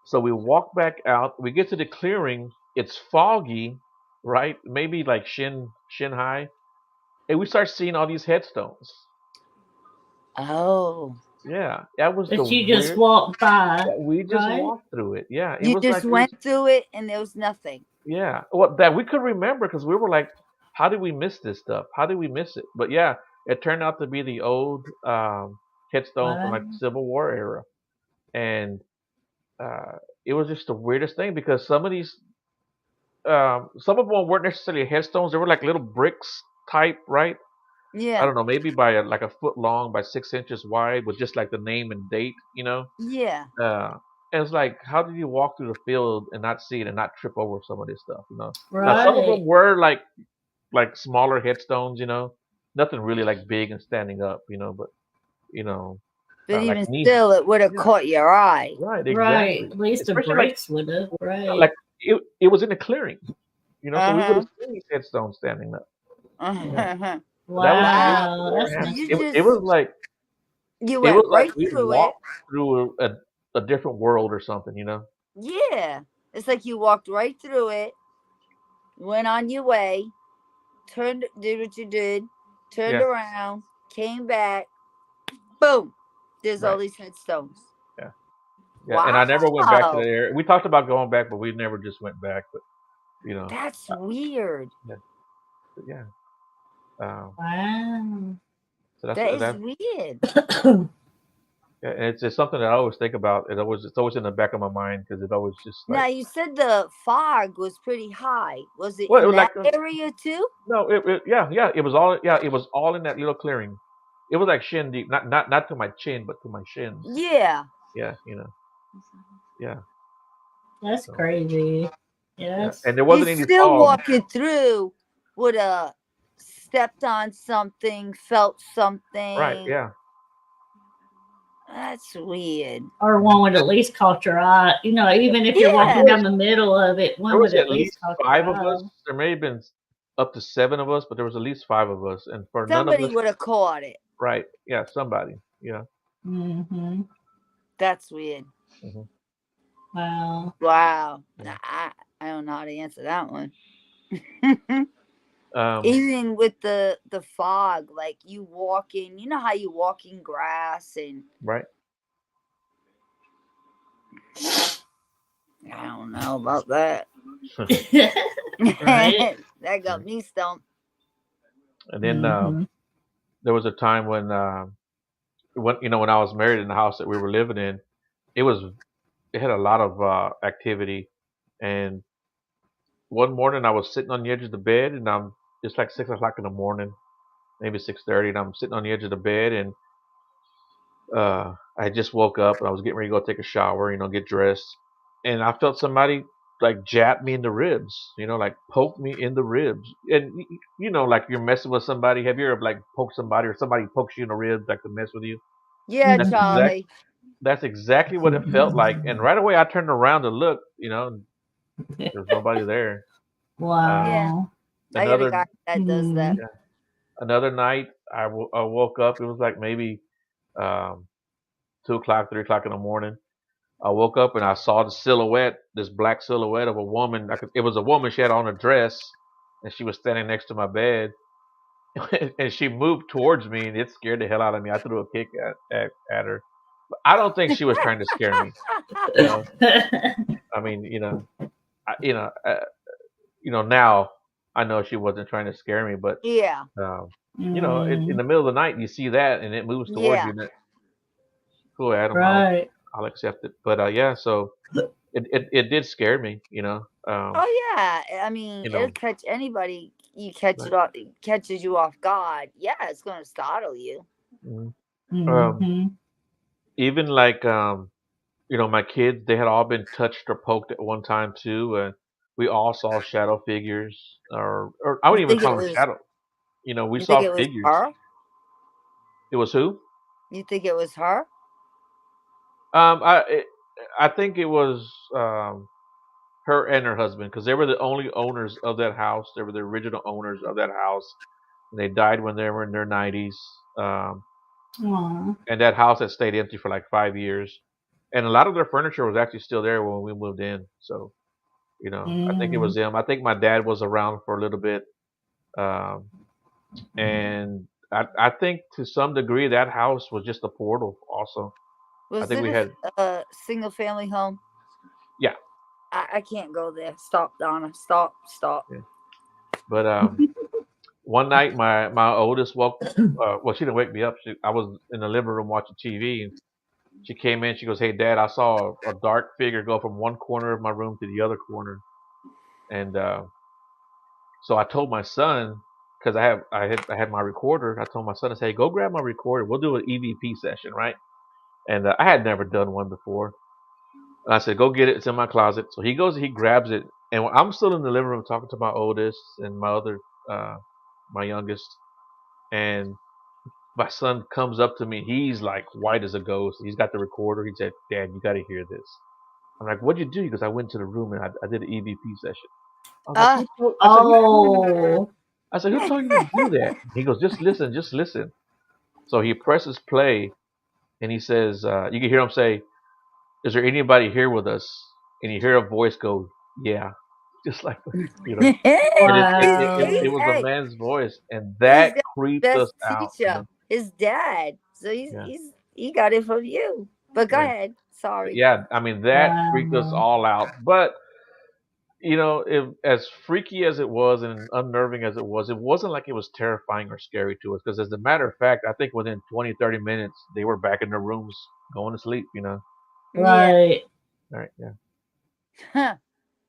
So we walk back out. We get to the clearing. It's foggy, right? Maybe like shin high, and we start seeing all these headstones. Oh, Yeah, that was the That you just weird. walked by, Yeah, we just right? walked through it. Yeah, it you was just like it was. went through it and there was nothing. Yeah, well, that we could remember because we were like, how did we miss this stuff? How did we miss it? But yeah, it turned out to be the old headstone from Wow. like the Civil War era, and uh, it was just the weirdest thing because some of them weren't necessarily headstones. They were like little bricks type, right? I Yeah, don't know, maybe by like a foot long by 6 inches wide with just like the name and date, you know. yeah, Uh, and it's like, how did you walk through the field and not see it and not trip over some of this stuff, you know? Now some of Right. them were like smaller headstones, you know, nothing really like big and standing up, you know, but you know, but like even knee. still, it would have Yeah, caught your eye. right, Right. exactly. At least the Especially like brakes would have. like Right. it was in a clearing, you know, so we would Uh have seen these headstones standing up. Yeah, huh. but that was the weirdest Wow. Wow. thing That's ever So happened. you messy. It just was like you it went was like right we through it. walked through a different world or something, you know. Yeah, it's like you walked right through it, went on your way, turned, did what you did, turned Yeah, around, came back, boom. There's all right. these headstones. Yeah, yeah. And I never went back to that Wow, area. We talked about going back, but we never just went back. But you know, that's uh, weird. yeah, yeah. Um, Wow. so that's That is that. weird. Yeah, and it's something that I always think about. It's always in the back of my mind because it always just like Now you said the fog was pretty high. Was it well, it in was that like area too? no, yeah, it was all in that little clearing. It was like shin deep, not to my chin, but to my shins. Yeah. Yeah, yeah. That's So crazy. yeah, Yes. and there You wasn't any still fog. walking through would have stepped on something, felt Right? something. Yeah. That's weird. Or one would at least caught your eye. You know, even if you're There walking Yeah. down was the middle of it, there one was would at at least least caught your five of eye. us. There may have been up to seven of us, but there was at least five of us, and for none of Somebody us, would have caught it. right? Yeah, somebody. Yeah. Mm-hmm. That's weird. Hmm. Wow. Wow. Yeah. I don't know how to answer that one. Um. Even with the fog, like you walking, you know how you walk in grass and Right. I don't know about that. Right. That got me stumped. And then Mm-hmm. there was a time when I was married in the house that we were living in, it was it had a lot of activity. And one morning I was sitting on the edge of the bed, and it's like 6 o'clock in the morning, maybe 6:30, and I'm sitting on the edge of the bed, and I just woke up and I was getting ready to go take a shower, get dressed, and I felt somebody like jab me in the ribs, like poke me in the ribs, and like you're messing with somebody. Have you ever like poked somebody or somebody pokes you in the ribs like to mess with you? Yeah, That's Mm-hmm. exact. Charlie. That's exactly what it felt like. And right away I turned around to look, and there's nobody there. Uh, Yeah, Wow. I got a guy another that does that. Mm. yeah, another night I woke up. It was like maybe um, 2 o'clock, 3 o'clock in the morning. I woke up and I saw the silhouette, this black silhouette of a woman. It was a woman. She had on a dress, and she was standing next to my bed. And she moved towards me, and it scared the hell out of me. I threw a kick at her. But I don't think she was trying to scare me. You know, I mean, I, now I know she wasn't trying to scare me, but Yeah, um, in Mm. the middle of the night, you see that, and it moves towards you. yeah. And cool, Adam, Right. I'll accept it. But yeah, so it did scare me. Oh yeah. I mean, You it'll know, catch anybody. You catch it but, off. It catches you off guard. Yeah, it's gonna startle you. mhm. um, Mm-hmm. even like my kids, they had all been touched or poked at one time too. We all saw shadow figures, or I You wouldn't even think it call them was? shadow. We You think saw it was figures. her? It was who? You think it was her? Um, I it, I think it was her and her husband because they were the only owners of that house. They were the original owners of that house. And they died when they were in their 90s. Aw. And that house had stayed empty for like 5 years. and a lot of their furniture was actually still there when we moved in. So I think it was them. I think my dad was around for a little bit, um, and I think to some degree that house was just a portal. Also, I Was think it we had a single family home? yeah, I can't go there. Stop, Donna. Stop. Stop. yeah. But one night my oldest woke. Well, she didn't wake me up. I was in the living room watching TV, and she came in. She goes, "Hey, Dad, I saw a dark figure go from one corner of my room to the other corner." And so I told my son, because I had my recorder. I told my son, I said, "Hey, go grab my recorder. We'll do an EVP session, right?" And I had never done one before. And I said, "Go get it. It's in my closet." So he goes, he grabs it, and I'm still in the living room talking to my oldest and uh, my youngest, and my son comes up to me. He's like white as a ghost. He's got the recorder. He said, "Dad, you got to hear this." I'm like, "What'd you do?" He goes, "I went to the room and I did an EVP session." I was like, Ah, I said, "Who told you to do that?" Oh, I said, "Who told you to do that?" He goes, "Just listen, just listen." So he presses play, and he says, you can hear him say, "Is there anybody here with us?" And you hear a voice go, "Yeah," just like and it wow. was a hey, man's voice, and he's that got the creeped us best out, teacher, his dad. So Yeah, he got it from you. But go yeah, ahead. Sorry. yeah. I mean, that freaked us Wow. all out. But if as freaky as it was and unnerving as it wasn't like it was terrifying or scary to us. Because as a matter of fact, I think within 20, 30 minutes, they were back in their rooms going to sleep. Yeah. Right. Right? Yeah. Huh.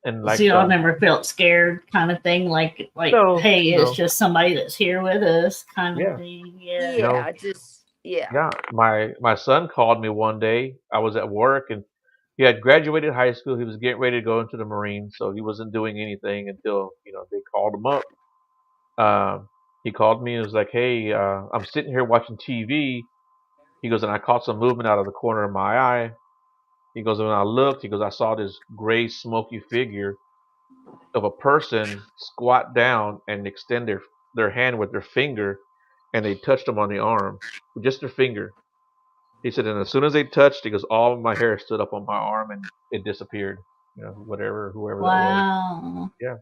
And So like, y'all never felt scared kind of thing, like no, hey, it's no, just somebody that's here with us kind of yeah, thing. Yeah. no, Yeah. Just yeah. yeah. My son called me one day. I was at work and he had graduated high school. He was getting ready to go into the Marines, so he wasn't doing anything until they called him up. Um, he called me and was like, "Hey, I'm sitting here watching TV." He goes, "And I caught some movement out of the corner of my eye." He goes, "And when I looked," he goes, "I saw this gray, smoky figure of a person squat down and extend their hand with their finger, and they touched him on the arm with just their finger." He said, "And as soon as they touched," he goes, "all of my hair stood up on my arm and it disappeared." Whatever, whoever that was. Wow. Yeah.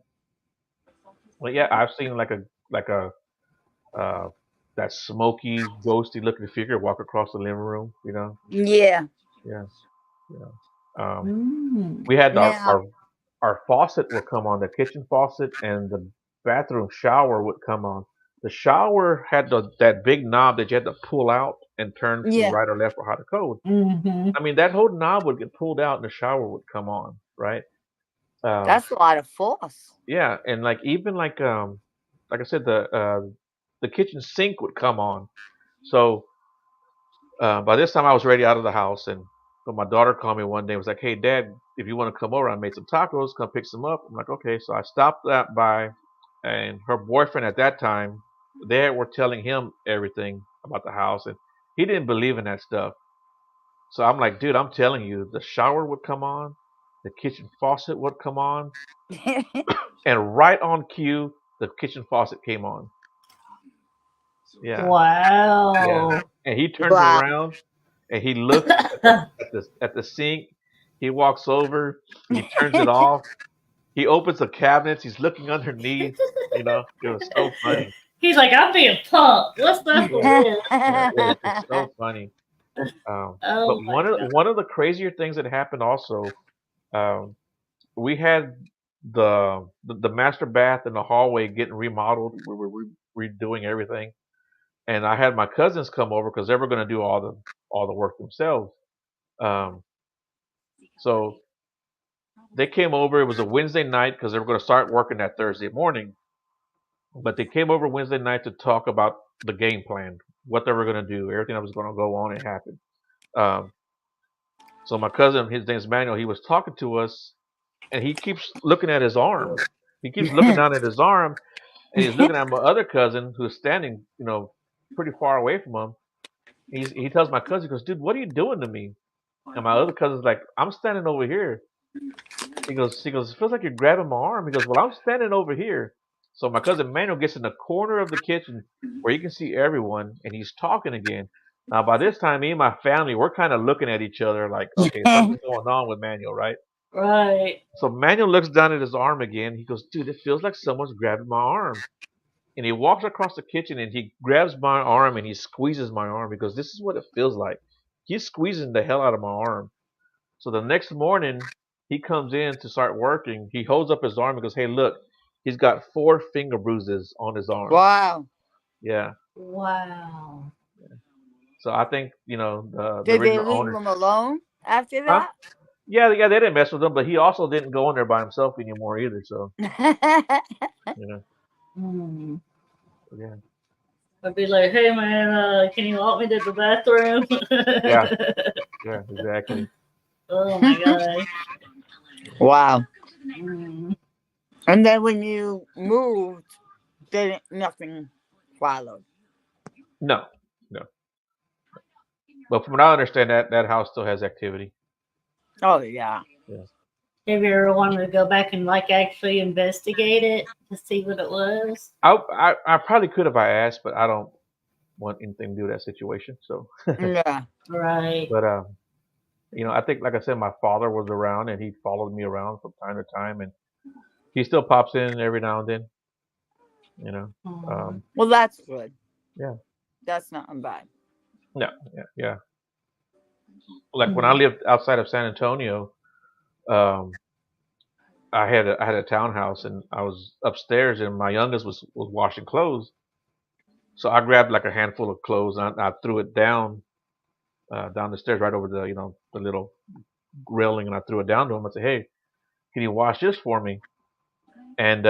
Well, yeah, I've seen like a uh, that smoky, ghosty looking figure walk across the living room. Yeah. Yeah, yeah. Um, Mm. we had our, Now. our our faucet would come on, the kitchen faucet, and the bathroom shower would come on. The shower had that big knob that you had to pull out and turn to Yeah. right or left or hot or cold. Mm-hmm. I mean, that whole knob would get pulled out and the shower would come on, right? Um, That's a lot of force. yeah, and like I said, the kitchen sink would come on. So by this time, I was already out of the house, and but my daughter called me one day and was like, "Hey, Dad, if you want to come over, I made some tacos. Come pick some up." I'm like, "Okay." So I stopped that by, and her boyfriend at that time, they were telling him everything about the house, and he didn't believe in that stuff. So I'm like, "Dude, I'm telling you, the shower would come on, the kitchen faucet would come on, and right on cue, the kitchen faucet came on." Yeah, yeah. Wow. And he turns Wow. around and he looks at the sink. He walks over. He turns it off. He opens the cabinets. He's looking underneath. It was so funny. He's like, I'm being punked. What's up with Yeah, this? yeah, it was just so funny. But Oh my god. one of the crazier things that happened also, um, we had the master bath in the hallway getting remodeled. We were redoing everything, and I had my cousins come over because they were going to do all the work themselves. Um, so they came over. It was a Wednesday night because they were going to start working that Thursday morning. But they came over Wednesday night to talk about the game plan, what they were going to do, everything that was going to go on and happen. Um, so my cousin, his name's Manuel, he was talking to us, and he keeps looking at his arm. He keeps looking down at his arm, and he's looking at my other cousin who's standing, pretty far away from him. He tells my cousin, he goes, "Dude, what are you doing to me?" And my other cousin's like, "I'm standing over here." He goes, "It feels like you're grabbing my arm." He goes, "Well, I'm standing over here." So my cousin Manuel gets in the corner of the kitchen where you can see everyone, and he's talking again. Now, by this time, me and my family, we're kind of looking at each other like, okay, something's going on with Manuel, right? Right. So Manuel looks down at his arm again. He goes, dude, it feels like someone's grabbing my arm. And he walks across the kitchen and he grabs my arm and he squeezes my arm because this is what it feels like. He's squeezing the hell out of my arm. So the next morning, he comes in to start working. He holds up his arm and goes, hey, look, he's got 4 finger bruises on his arm. Wow. Yeah. Wow. So I think, the Did they original leave owner. him alone after Huh? that? Yeah, they didn't mess with him, but he also didn't go in there by himself anymore either. So, you know, Mm. yeah. I'd be like, hey man, can you walk me to the bathroom? Yeah, exactly. Oh my gosh. Wow. Mm. And then when you moved, nothing followed. No. But from what I understand, that house still has activity. Oh yeah. Yeah. Have you ever wanted to go back and like actually investigate it to see what it was? I probably could if I asked, but I don't want anything to do with that situation. So, Yeah. Right. but I think, like I said, my father was around and he followed me around from time to time, and he still pops in every now and then. You know. Aw. Well, that's good. Yeah. That's not bad. No. Yeah. Like when I lived outside of San Antonio, um, I had a townhouse and I was upstairs and my youngest was washing clothes. So I grabbed like a handful of clothes and I threw it down the stairs right over the little railing, and I threw it down to him. I said, "Hey, can you wash this for me?" And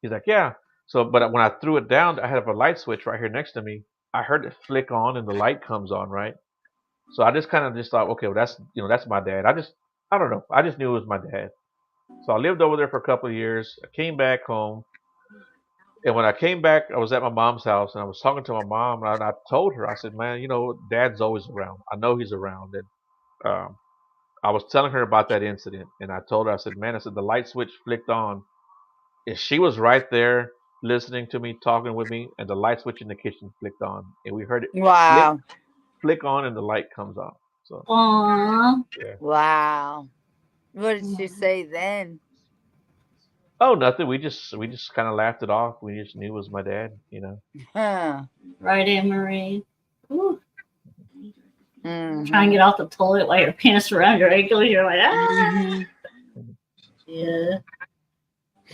he's like, "Yeah." So, but when I threw it down, I have a light switch right here next to me. I heard it flick on and the light comes on, right? So I just kind of just thought, okay, well that's my dad. I don't know. I just knew it was my dad. So I lived over there for a couple of years. I came back home. And when I came back, I was at my mom's house and I was talking to my mom, and I told her, I said, man, dad's always around. I know he's around. And I was telling her about that incident, and I told her, I said, man, I said, the light switch flicked on. And she was right there listening to me, talking with me, and the light switch in the kitchen flicked on. And we heard it Wow. flick on, and the light comes on. So, Aww. yeah. Wow. What did she say then? Oh, nothing. We just kind of laughed it off. We just knew it was my dad. Huh. Right, Anne Marie. Ooh. Mhm. Try and get off the toilet while your pants around your ankles. You're like, ah. Mhm. Yeah.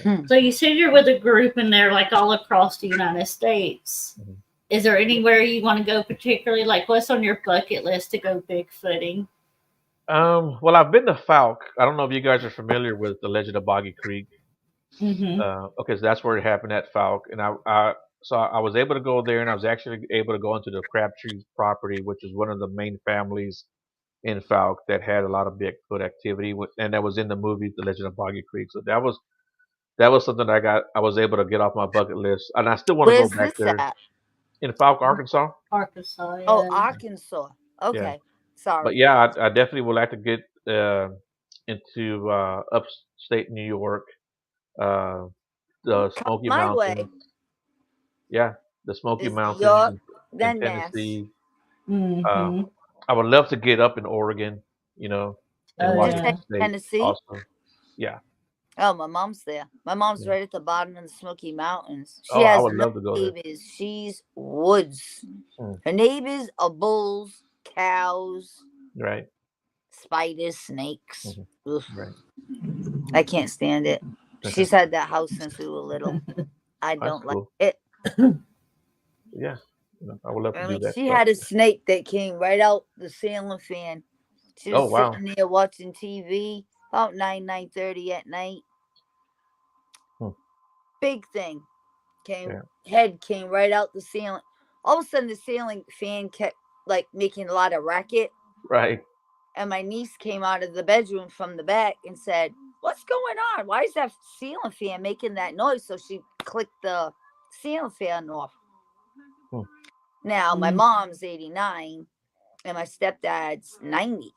Hmm. So you said you're with a group and they're like all across the United States. Mhm. Is there anywhere you want to go particularly? Like what's on your bucket list to go Bigfooting? Well, I've been to Falk. I don't know if you guys are familiar with the Legend of Boggy Creek. Mm-hmm. Okay, so that's where it happened at Falk, and I was able to go there, and I was actually able to go into the Crabtree property, which is one of the main families in Falk that had a lot of Bigfoot activity, and that was in the movie The Legend of Boggy Creek. So that was something I was able to get off my bucket list, and I still want to go Where's back this there at? in Falk, Arkansas. Arkansas. Yeah. Oh, Arkansas. Yeah, Okay. but Sorry. yeah, I definitely would like to get into upstate New York, uh, the Come Smoky my way. Mountains. Yeah, the Smoky Is New Mountains York, in then Mass. Tennessee. Uh, Mm-hmm. I would love to get up in Oregon, and Oh, Did you yeah. Washington say State Tennessee? also. Yeah. Oh, my mom's there. My mom's Yeah. right at the bottom of the Smoky Mountains. She Oh, I has would no love to go there. neighbors. She's woods. Hmm. Her neighbors are bulls, cows, Right. spiders, snakes. Mm-hmm. Ugh, Right. I can't stand it. She's had that house since we were little. I That's don't like cool. it. Yeah. I would love to I do mean, that she stuff. had a snake that came right out the ceiling fan. She Oh, was wow. sitting there watching TV about 9:30 at night. Hmm. Big thing. Yeah. Head came right out the ceiling. All of a sudden, the ceiling fan kept like making a lot of racket. Right. And my niece came out of the bedroom from the back and said, "What's going on? Why is that ceiling fan making that noise?" So she clicked the ceiling fan off. Hmm. Now, my mom's 89 and my stepdad's 90.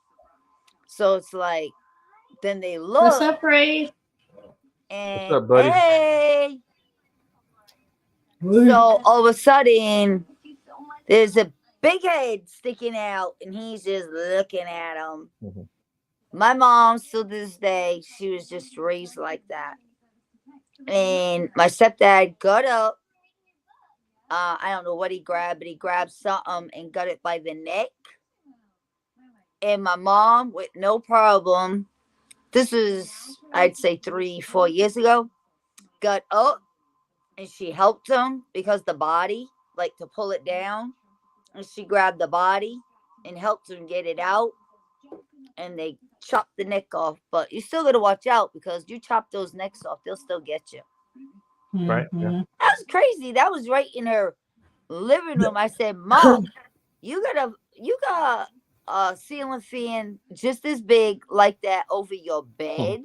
So it's like, then they What's look up, Ray? What's and up, buddy? hey. So all of a sudden, there's a big head sticking out, and he's just looking at him. Mhm. My mom, still to this day, she was just raised like that. And my stepdad got up. I don't know what he grabbed, but he grabbed something and got it by the neck. And my mom, with no problem, this was, I'd say 3, 4 years ago, got up and she helped him because the body, like to pull it down. And she grabbed the body and helped him get it out. And they chopped the neck off. But you still got to watch out because you chop those necks off, they'll still get you. Right. Yeah. Mhm. That was crazy. That was right in her living room. I said, Mom, you got a ceiling fan just as big like that over your bed.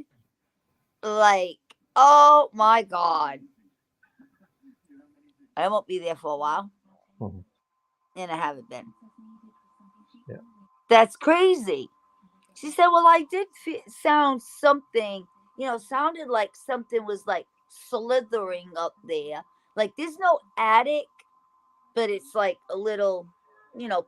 Like, oh my God. I won't be there for a while. Mhm. And I haven't been. Yeah. That's crazy. She said, well, I did sound something, sounded like something was like slithering up there. Like there's no attic, but it's like a little,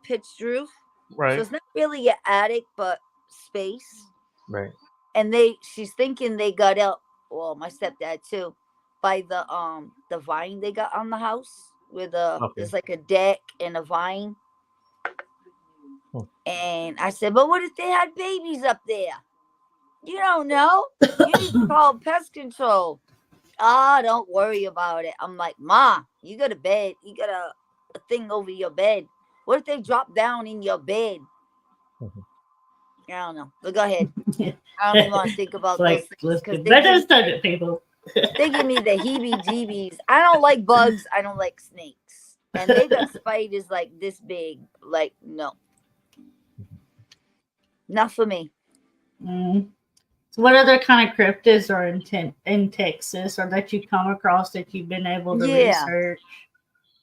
pitched roof. So Right. it's not really an attic, but space. Right. And she's thinking they got up, well, my stepdad too, by the vine they got on the house with Okay. there's like a deck and a vine. Hmm. And I said, but what if they had babies up there? You don't know. You need to call pest control. Don't worry about it. I'm like, Ma, you got a bed. You got a thing over your bed. What if they drop down in your bed? Mhm. I don't know. But go ahead. I don't even want to think about those Like, things let's because get better study, people. they give me the heebie-jeebies. I don't like bugs. I don't like snakes. And they got spiders like this big. Like, no. Not for me. Mm. So what other kind of cryptids are in Texas, or that you come across that you've been able to Yeah. research?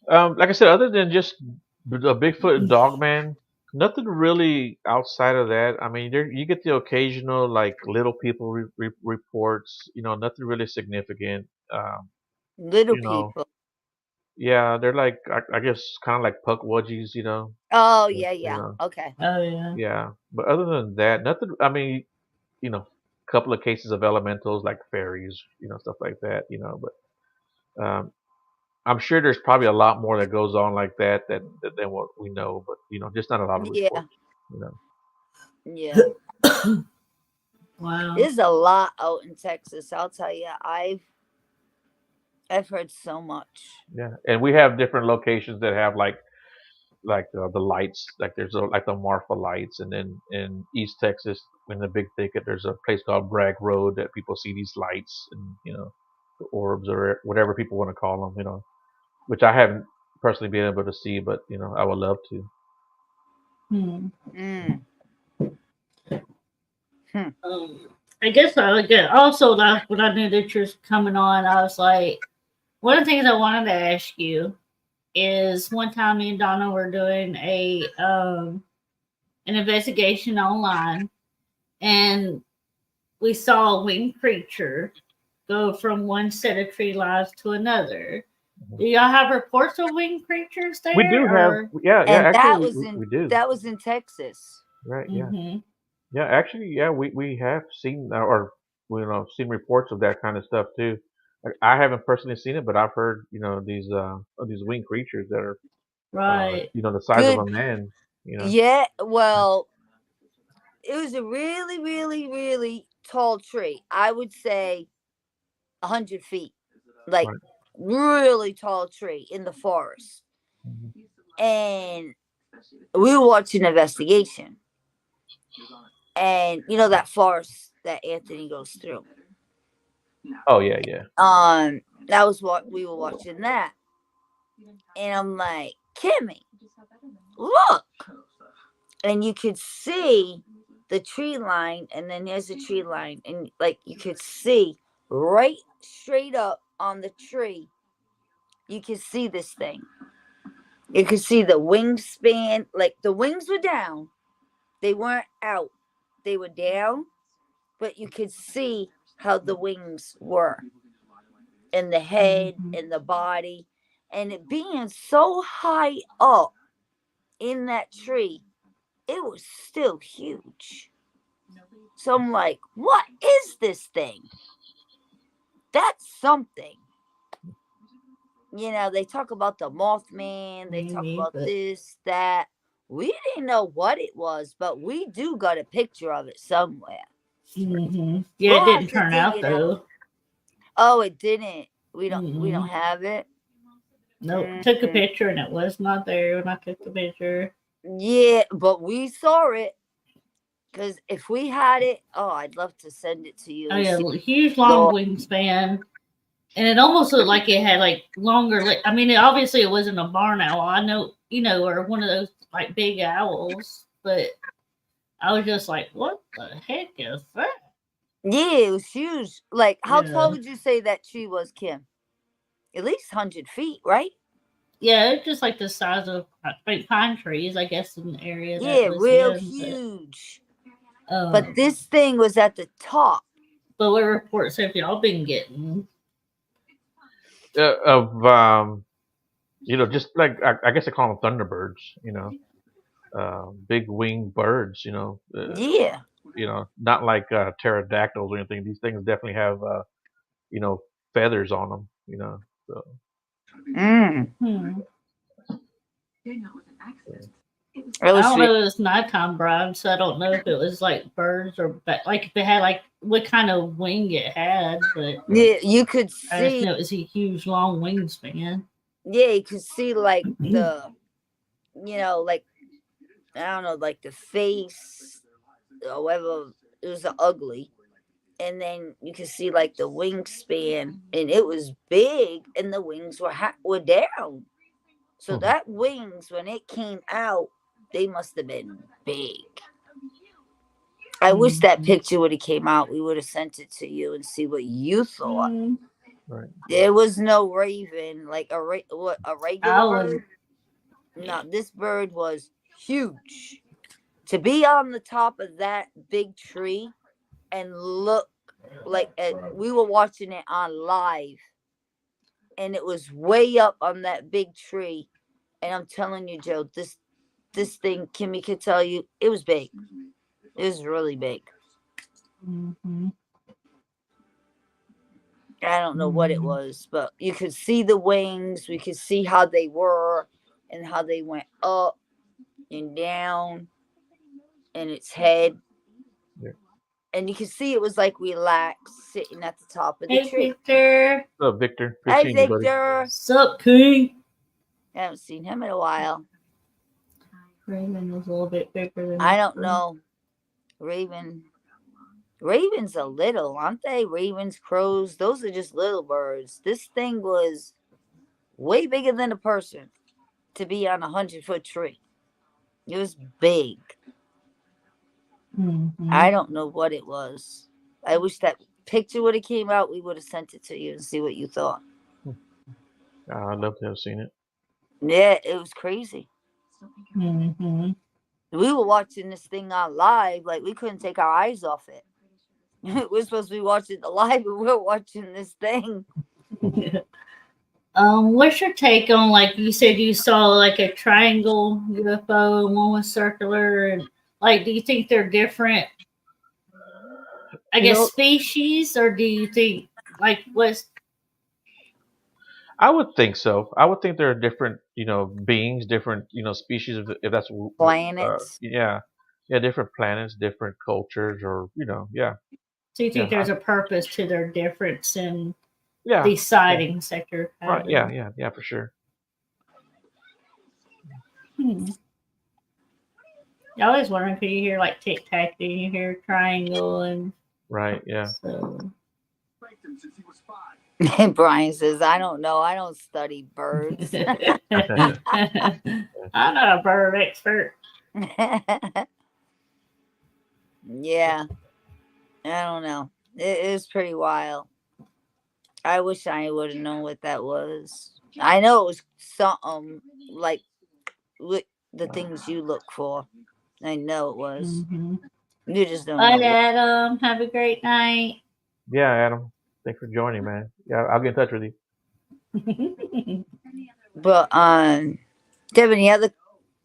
Like I said, other than just the Bigfoot and Dogman, nothing really outside of that. I mean, there you get the occasional like little people reports. Nothing really significant. Little You know, people. yeah, they're like I guess kind of like puckwudgies. Oh, You yeah. know, Okay. Oh yeah. yeah. But other than that, nothing. I mean, a couple of cases of elementals like fairies, stuff like that. But I'm sure there's probably a lot more that goes on like that than what we know, but just not a lot of Yeah. reports. You know. Yeah. Wow. There's a lot out in Texas. I'll tell you. I've heard so much. Yeah, and we have different locations that have like the lights. Like there's like the Marfa lights, and then in East Texas, in the Big Thicket, there's a place called Bragg Road that people see these lights and the orbs or whatever people want to call them. Which I haven't personally been able to see, but I would love to. Hmm. Mm. Hmm. I guess I would get also like when I knew that you were coming on, I was like, one of the things I wanted to ask you is one time me and Donna were doing an investigation online, and we saw a winged creature go from one set of tree lines to another. Mhm. Do y'all have reports of winged creatures We do there, have, or? yeah, And actually, that was we do. in Texas. Right, yeah. Mm-hmm. Yeah, actually, yeah, we have seen or seen reports of that kind of stuff too. I haven't personally seen it, but I've heard these of these winged creatures that are Right. the size of Good. a man. Yeah. Well, it was a really, really, really tall tree. I would say 100 feet. Like Right. really tall tree in the forest. Mhm. And we were watching investigation. And that forest that Anthony goes through. Oh yeah, yeah. That was what we were watching that. And I'm like, Kimmy, look. And you could see the tree line, and then there's a tree line, and like you could see right straight up on the tree, you could see this thing. You could see the wingspan, like the wings were down, they weren't out, they were down, but you could see how the wings were, and the head Mm-hmm. and the body, and it being so high up, in that tree, it was still huge. So I'm like, what is this thing? That's something. You know, they talk about the Mothman, they talk Maybe, about but this, that. We didn't know what it was, but we do got a picture of it somewhere. yeah, We'll it have didn't to turn dig out it out. though. Oh, it didn't. We don't have it. Nope. Took a Mm. picture and it was not there when I took the picture. Yeah, but we saw it. Because if we had it, oh, I'd love to send it to you. Oh And yeah, see. huge long wingspan, and it almost looked like it had like longer. I mean, obviously it wasn't a barn owl. I know, or one of those like big owls, but I was just like, what the heck is that? Yeah, it was huge. Like, how tall Yeah, would you say that tree was, Kim? At least 100 feet, right? yeah, it's just like the size of like pine trees, I guess, in the area that Yeah, it was real in. huge. But, But this thing was at the top. but what reports have y'all been getting? Of just like I guess they call them thunderbirds. Big winged birds. Yeah. Not like pterodactyls or anything. These things definitely have you know feathers on them. So Mm. I don't know if it's nighttime, Brian, so I don't know if it was like birds or like if it had like what kind of wing it had, but Yeah, you could I just see. know it was a huge long wingspan. Yeah, you could see like the, like, I don't know, like the face, however, it was ugly. And then you could see like the wingspan, and it was big, and the wings were down. So that wings, when it came out, they must have been big. I wish that picture would have came out. We would have sent it to you and see what you thought. right. There was no raven, like a regular bird. No, this bird was huge. To be on the top of that big tree and look like we were watching it on live, and it was way up on that big tree. And I'm telling you, Joe, this thing, Kimmy could tell you, it was big. It was really big. I don't know what it was, but you could see the wings. We could see how they were and how they went up and down and its head. Yeah. And you could see it was like relaxed, sitting at the top of the tree. Victor. What's up, Victor? Good Hi, seeing you, buddy. Victor. Sup, King? I haven't seen him in a while. Raven was a little bit bigger than I don't know. Ravens are little, aren't they? Ravens, crows, those are just little birds. This thing was way bigger than a person to be on a 100-foot tree. It was big. I don't know what it was. I wish that picture would have came out. We would have sent it to you and see what you thought. I'd love to have seen it. Yeah, it was crazy. We were watching this thing on live, like we couldn't take our eyes off it. We're supposed to be watching the live, but we're watching this thing. What's your take on, like you said you saw like a triangle UFO and one was circular, and like do you think they're different, I guess, species, or do you think like what's I would think so. I would think there are different, beings, different, species, if that's Planets. yeah, different planets, different cultures, or yeah. So you think there's a purpose to their difference in Yeah, these sightings that you're right? having? Yeah, for sure. I always wonder if you hear like tic tac, do you hear triangle and right? Yeah. So. And Brian says, I don't know. I don't study birds. I'm not a bird expert. Yeah. I don't know. It is pretty wild. I wish I would have known what that was. I know it was something like the things you look for. I know it was. You just don't know. Bye, Adam. Have a great night. Yeah, Adam. Thanks for joining, man. Yeah, I'll get in touch with you. But do you have any other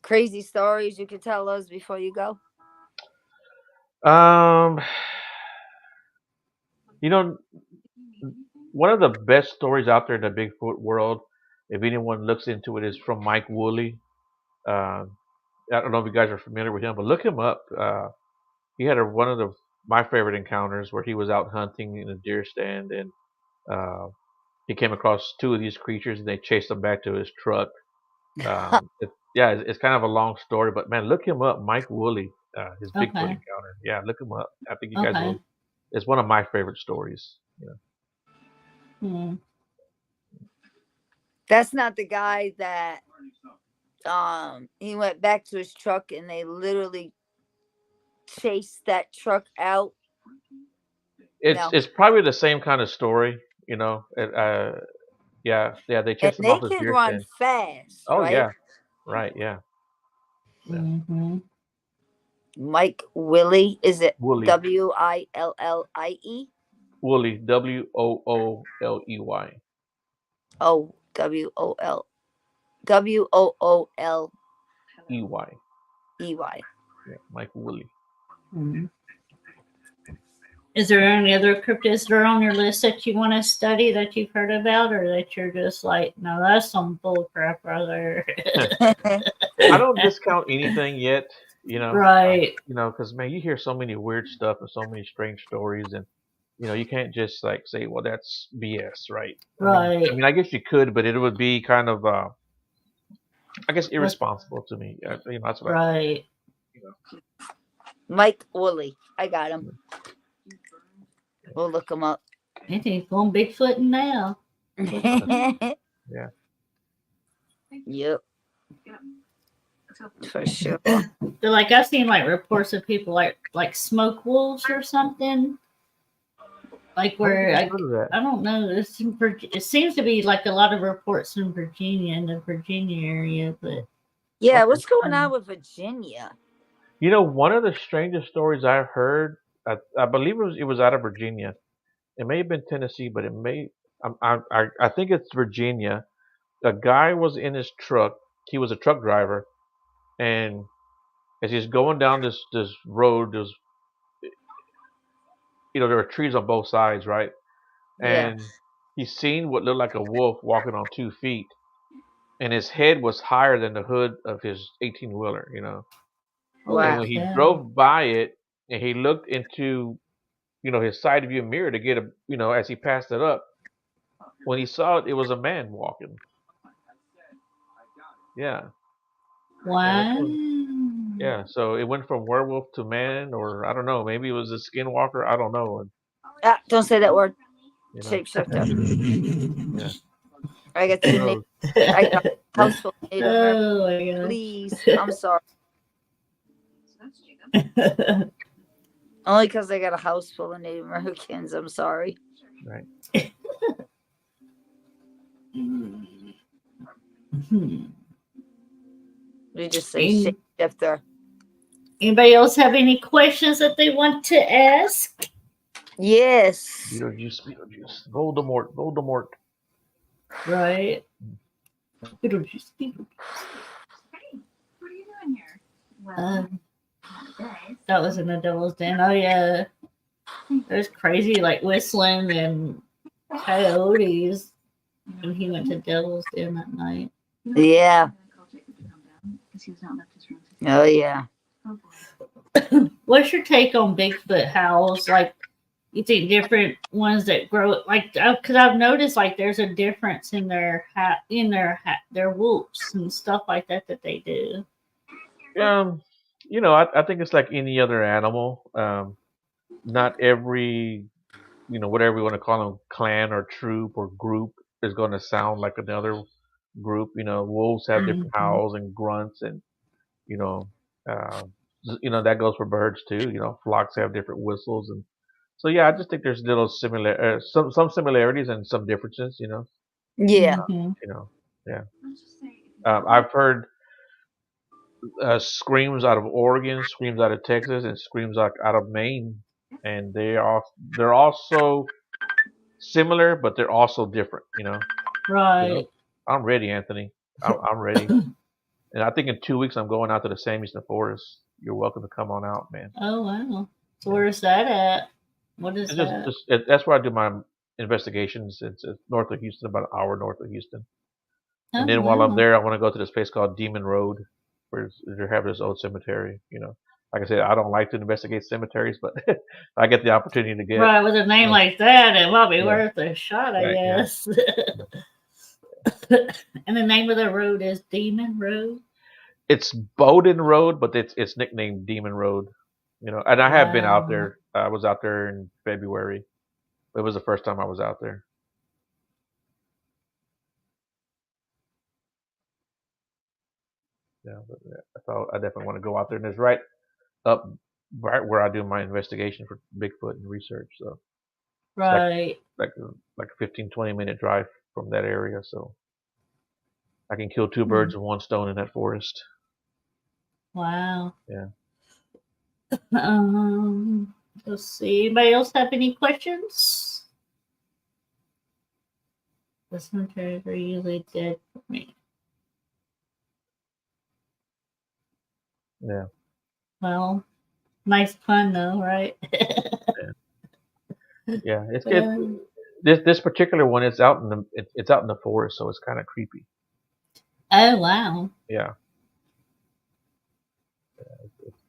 crazy stories you could tell us before you go? Um, you know, one of the best stories out there in the Bigfoot world, if anyone looks into it, is from Mike Woolley. Um, I don't know if you guys are familiar with him, but look him up. He had one of my favorite encounters where he was out hunting in a deer stand, and uh, he came across two of these creatures, and they chased him back to his truck. It's kind of a long story, but man, look him up, Mike Woolley, his Bigfoot Okay. encounter. Yeah, look him up. I think you guys Okay. will. It's one of my favorite stories. Hmm. That's not the guy that he went back to his truck and they literally chased that truck out. No. It's probably the same kind of story. They And chased him they off his can deer run stand. fast, Oh right? yeah, right, yeah. Mm-hmm. Mike Willie, is it Woolley, Willie? Woolley, Wooley. Oh, Wooley. Yeah, Mike Woolley. Mm-hmm. Is there any other cryptids that are on your list that you want to study that you've heard about, or that you're just like, no, that's some bull crap right there? I don't discount anything yet, Right. because man, you hear so many weird stuff and so many strange stories, and you can't just like say, well, that's BS, right? Right. I guess you could, but it would be kind of, I guess, That's irresponsible to me. That's what right. Mike Willie. I got him. We'll look him up. I think he's going Bigfooting now. Yeah. Yep. For sure. They're like, I've seen like reports of people like smoke wolves or something. Like where I don't know. It seems to be like a lot of reports in Virginia, in the Virginia area, but yeah, what's going on with Virginia? One of the strangest stories I've heard, I believe it was out of Virginia. It may have been Tennessee, but it may. I think it's Virginia. A guy was in his truck. He was a truck driver, and as he's going down this road, there are trees on both sides, right? Yeah. And he's seen what looked like a wolf walking on 2 feet, and his head was higher than the hood of his 18-wheeler. And Wow. when he drove by it, and he looked into his side view mirror to get as he passed it up, when he saw it, it was a man walking. Yeah. wow. Yeah, so it went from werewolf to man, or I don't know, maybe it was a skinwalker. I don't know. Don't say that word. Yeah. Shapeshifter. I got two. I got a house full of Native Americans. Oh my god. Please, I'm sorry. Only because I got a house full of Native Americans. I'm sorry. Right. We just say shapeshifter. Anybody else have any questions that they want to ask? Yes. Beetlejuice. Voldemort. Right. Beetlejuice. Hey, what are you doing here? Well, that was in the Devil's Den. Oh yeah. There's crazy like whistling and coyotes. And he went to Devil's Den that night. Yeah. Oh yeah. What's your take on Bigfoot howls? Like, you think different ones that grow like, because I've noticed like there's a difference in their whoops and stuff like that they do. I think it's like any other animal. Not every, whatever you want to call them, clan or troop or group is going to sound like another group. Wolves have different howls and grunts, and that goes for birds too. Flocks have different whistles, and so yeah, I just think there's little some similarities and some differences. Yeah. Yeah. I've heard screams out of Oregon, screams out of Texas, and screams out of Maine, and they're also similar, but they're also different. Right. I'm ready, Anthony. I'm ready. And I think in 2 weeks I'm going out to the Sam Houston Forest. You're welcome to come on out, man. Oh wow. So Yeah. where's that at? What is It's that? that's where I do my investigations. It's north of Houston, about an hour north of Houston. And Oh then while I'm wow. there, I want to go to this place called Demon Road, where they have this old cemetery. Like I said, I don't like to investigate cemeteries, but I get the opportunity to get. Right, with a name like that, it might be Yeah. worth a shot, I Right, yeah. guess. And the name of the road is Demon Road. It's Bowden Road, but it's nicknamed Demon Road. And I have been out Wow. there. I was out there in February. It was the first time I was out there. Yeah, but I thought I definitely want to go out there, and it's right where I do my investigation for Bigfoot and research. So it's Right. like a 15, 20 minute drive from that area. So I can kill two birds with one stone in that forest. Wow. Yeah. Let's see. Anybody else have any questions? The cemeteries are usually dead for me. Yeah. Well, nice pun though, right? Yeah. It's good. This particular one is out in it's out in the forest, so it's kind of creepy. Oh wow. Yeah.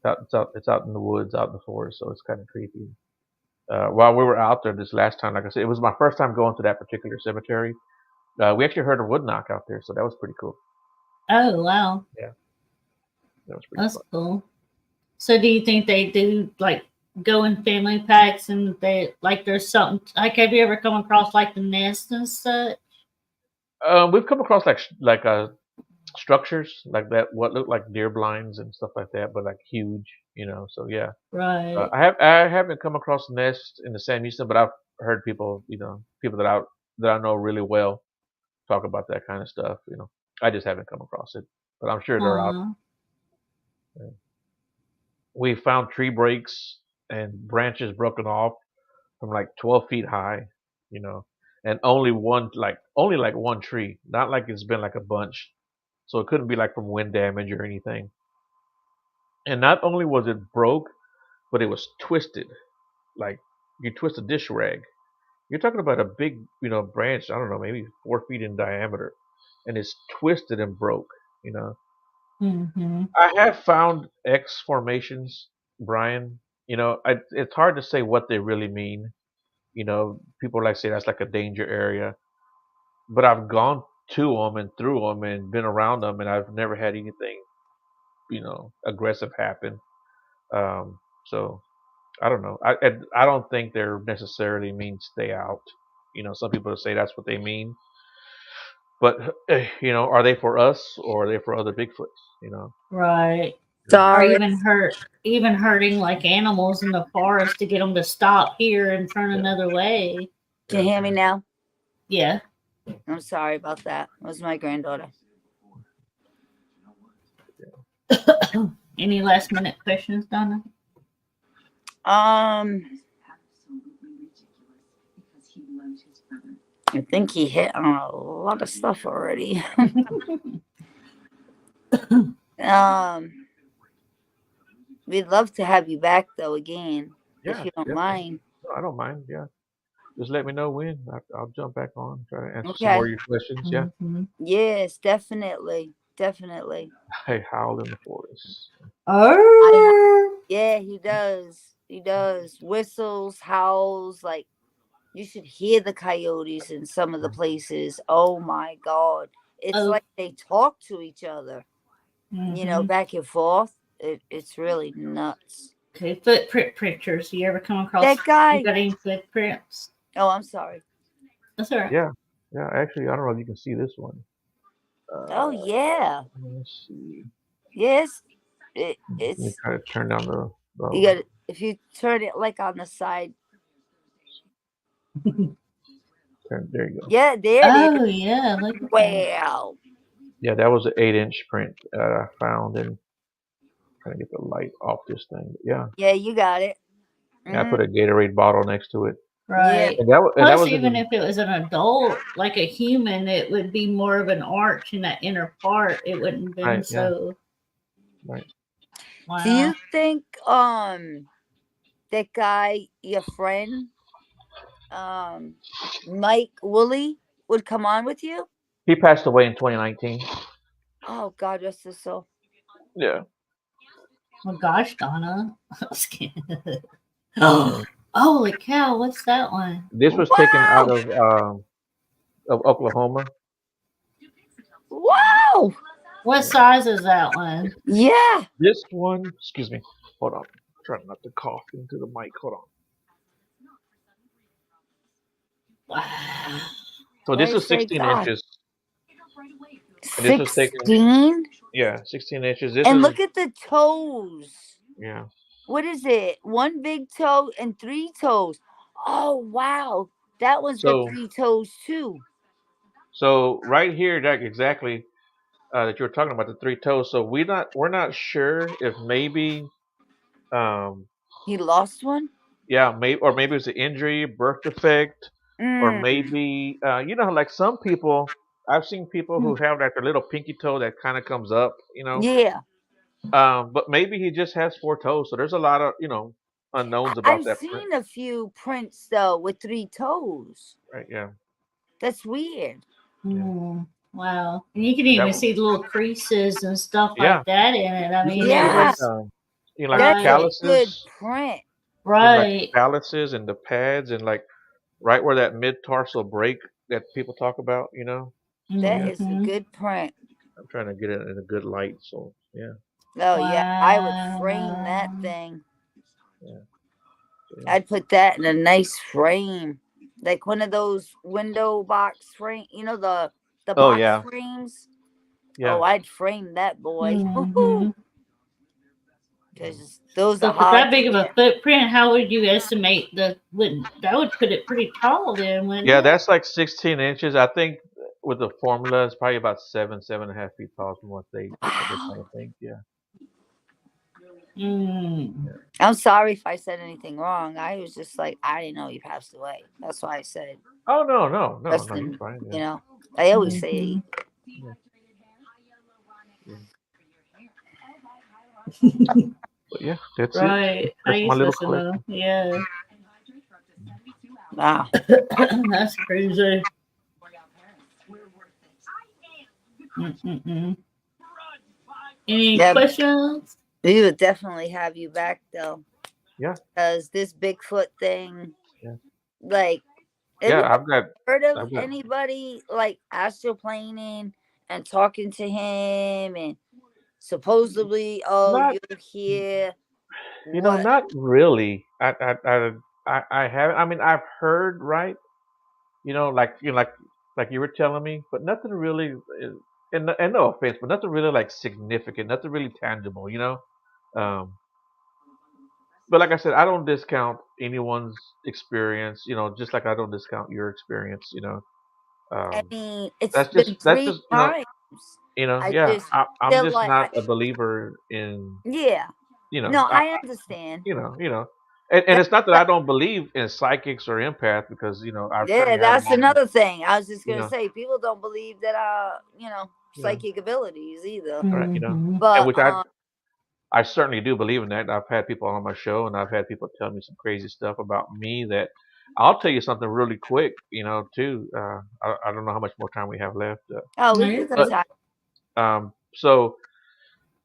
It's out in the woods, out in the forest, so it's kind of creepy. While we were out there this last time, like I said, it was my first time going to that particular cemetery. We actually heard a wood knock out there, so that was pretty cool. Oh wow. Yeah, that was pretty That's fun. cool. So do you think they do like go in family packs and they like there's something like have you ever come across like the nest and such? We've come across like structures like that, what look like deer blinds and stuff like that, but like huge, So yeah, Right. I haven't come across nests in the Sam Houston, but I've heard people, people that I know really well talk about that kind of stuff. I just haven't come across it, but I'm sure they're out. Aw. We found tree breaks and branches broken off from like 12 feet high, and only one tree, not like it's been like a bunch. So it couldn't be like from wind damage or anything. And not only was it broke, but it was twisted. Like you twist a dish rag. You're talking about a big, branch, I don't know, maybe 4 feet in diameter. And it's twisted and broke. Mm-hmm. I have found X formations, Brian. It's hard to say what they really mean. People like say that's like a danger area, but I've gone to them and through them and been around them, and I've never had anything, aggressive happen. So I don't know. I don't think they're necessarily mean stay out. Some people say that's what they mean, but are they for us or are they for other Bigfoots? Right. Or Sorry. even hurting like animals in the forest to get them to stop here and turn Yeah. another way. Can you hear me now? Yeah. I'm sorry about that. It was my granddaughter. Any last minute questions, Donna? I think he hit on a lot of stuff already. We'd love to have you back though again, if you don't mind. No, I don't mind. Yeah, just let me know when. I'll jump back on, try to answer some Okay. more of your questions. Yeah. Mm-hmm. Yes, definitely. I howl in the forest. Yeah, he does. He does. Whistles, howls, like you should hear the coyotes in some of the places. Oh my God. It's like they talk to each other, back and forth. It's really nuts. Okay, footprint pictures. You ever come across That guy? You got any footprints? Oh, I'm sorry. That's all right. Yeah. Actually, I don't know if you can see this one. Oh yeah. Let's see. Yes. Let me It's try to turn down the. you got if you turn it like on the side. There you go. Yeah, there it is. Oh yeah, look at that. Wow. Yeah, that was an 8-inch print that I found, and trying to get the light off this thing. Yeah. Yeah, you got it. Yeah, I put a Gatorade bottle next to it. Right. And that Plus, was in even the if it was an adult, like a human, it would be more of an arch in that inner part. It wouldn't have been right, yeah, so. right. Wow. Do you think that guy, your friend, Mike Woolley, would come on with you? He passed away in 2019. Oh God, rest his soul. Yeah. Oh gosh, Donna. I was kidding. Oh, holy cow! What's that one? This was taken out Wow! of Oklahoma. Wow! What size is that one? Yeah. This one, excuse me. Hold on. Trying not to cough into the mic. Hold on. Wow. So this Praise is 16 God. inches. And this was taken. 16? Yeah, 16 inches. This And is look at the toes. yeah. What is it? One big toe and 3 toes. Oh wow. That one's got So 3 toes too. so right here, that exactly that you were talking about the three toes. So we're not sure if maybe um He lost one? yeah maybe it's an injury, birth defect, or Mm. maybe you know like some people I've seen people who have like their little pinky toe that kind of comes up, you know. Yeah. But maybe he just has four toes. So there's a lot of unknowns about I've that print. seen a few prints though with 3 toes. Right? Yeah. That's weird. Wow. And you can That even was, see the little creases and stuff yeah. like that in it. I You mean, can see it Yeah. was like That's right. a good calluses, print. like Right. calluses and the pads and like right where that mid tarsal break that people talk about. You know. So That yeah, is a good print. I'm trying to get it in a good light. So yeah, Oh yeah, I would frame that Wow. thing. yeah. So, yeah. I'd put that in a nice frame, like one of those window box frame. You know the Oh box yeah, frames. yeah. Oh, I'd frame that boy. Mhm. Because those So are with hard that to big of a get. footprint, how would you estimate that would put it pretty tall then, wouldn't Yeah, it? that's like 16 inches. I think with the formula, it's probably about 7.5 feet tall from what they kind Wow. of think. Yeah. Mm. Yeah. I'm sorry if I said anything wrong. I was just like, I didn't know he passed away. That's why I said, Oh no, you're Justin, fine. you Yeah. know, I always say, Mhm. Yeah. Yeah. But yeah, that's it. Right. I That's my used to little listen to collection. them. Yeah. wow. That's crazy. Mm-mm-mm. Any Yeah, questions? we would definitely have you back though. Yeah. Because this Bigfoot thing, Yeah. like, have Yeah, you heard of I've got. anybody like astroplaning and talking to him and supposedly, oh, Not, you're here? you know, What? not really. I haven't. I mean, I've heard, right? You know, like you were telling me, but nothing really. And no offense, but nothing really like significant. Nothing really tangible. You know. Um, but like I said, I don't discount anyone's experience. You know, just like I don't discount your experience. You know. I Um, mean, it's been that's 3 just times. I yeah. just I'm feel just like, not a believer in yeah. No, I understand. you know, and That's it's not that what, I don't believe in psychics or empath because I've yeah, certainly had that's moments, another thing. I was just you gonna know, say people don't believe that you know, psychic abilities either. right, Mm-hmm. and But which I certainly do believe in that. I've had people on my show and I've had people tell me some crazy stuff about me that I'll tell you something really quick, too. I don't know how much more time we have left, oh, No, we you're could go but good. time. so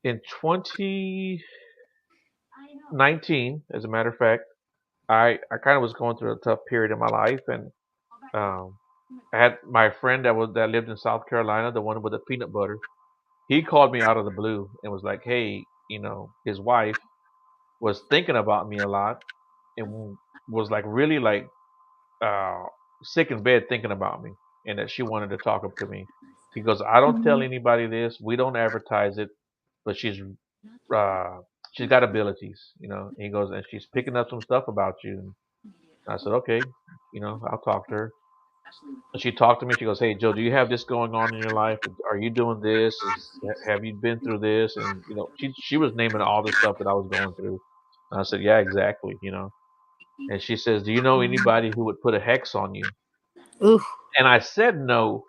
in 2019, as a matter of fact, I kind of was going through a tough period in my life, and um, I had my friend that lived in South Carolina, the one with the peanut butter. He called me out of the blue and was like, "Hey, his wife was thinking about me a lot and was like really like uh, sick in bed thinking about me, and that she wanted to talk to me." He goes, "I don't tell Mhm. anybody this. We don't advertise it, but uh, she's got abilities, And he goes, and she's picking up some stuff about you." And I said, "Okay, I'll talk to her." And she talked to me. She goes, "Hey, Joe, do you have this going on in your life? Are you doing this? Have you been through this?" And she was naming all the stuff that I was going through. And I said, "Yeah, exactly." And she says, "Do you know anybody who would put a hex on you?" Ooh. And I said no.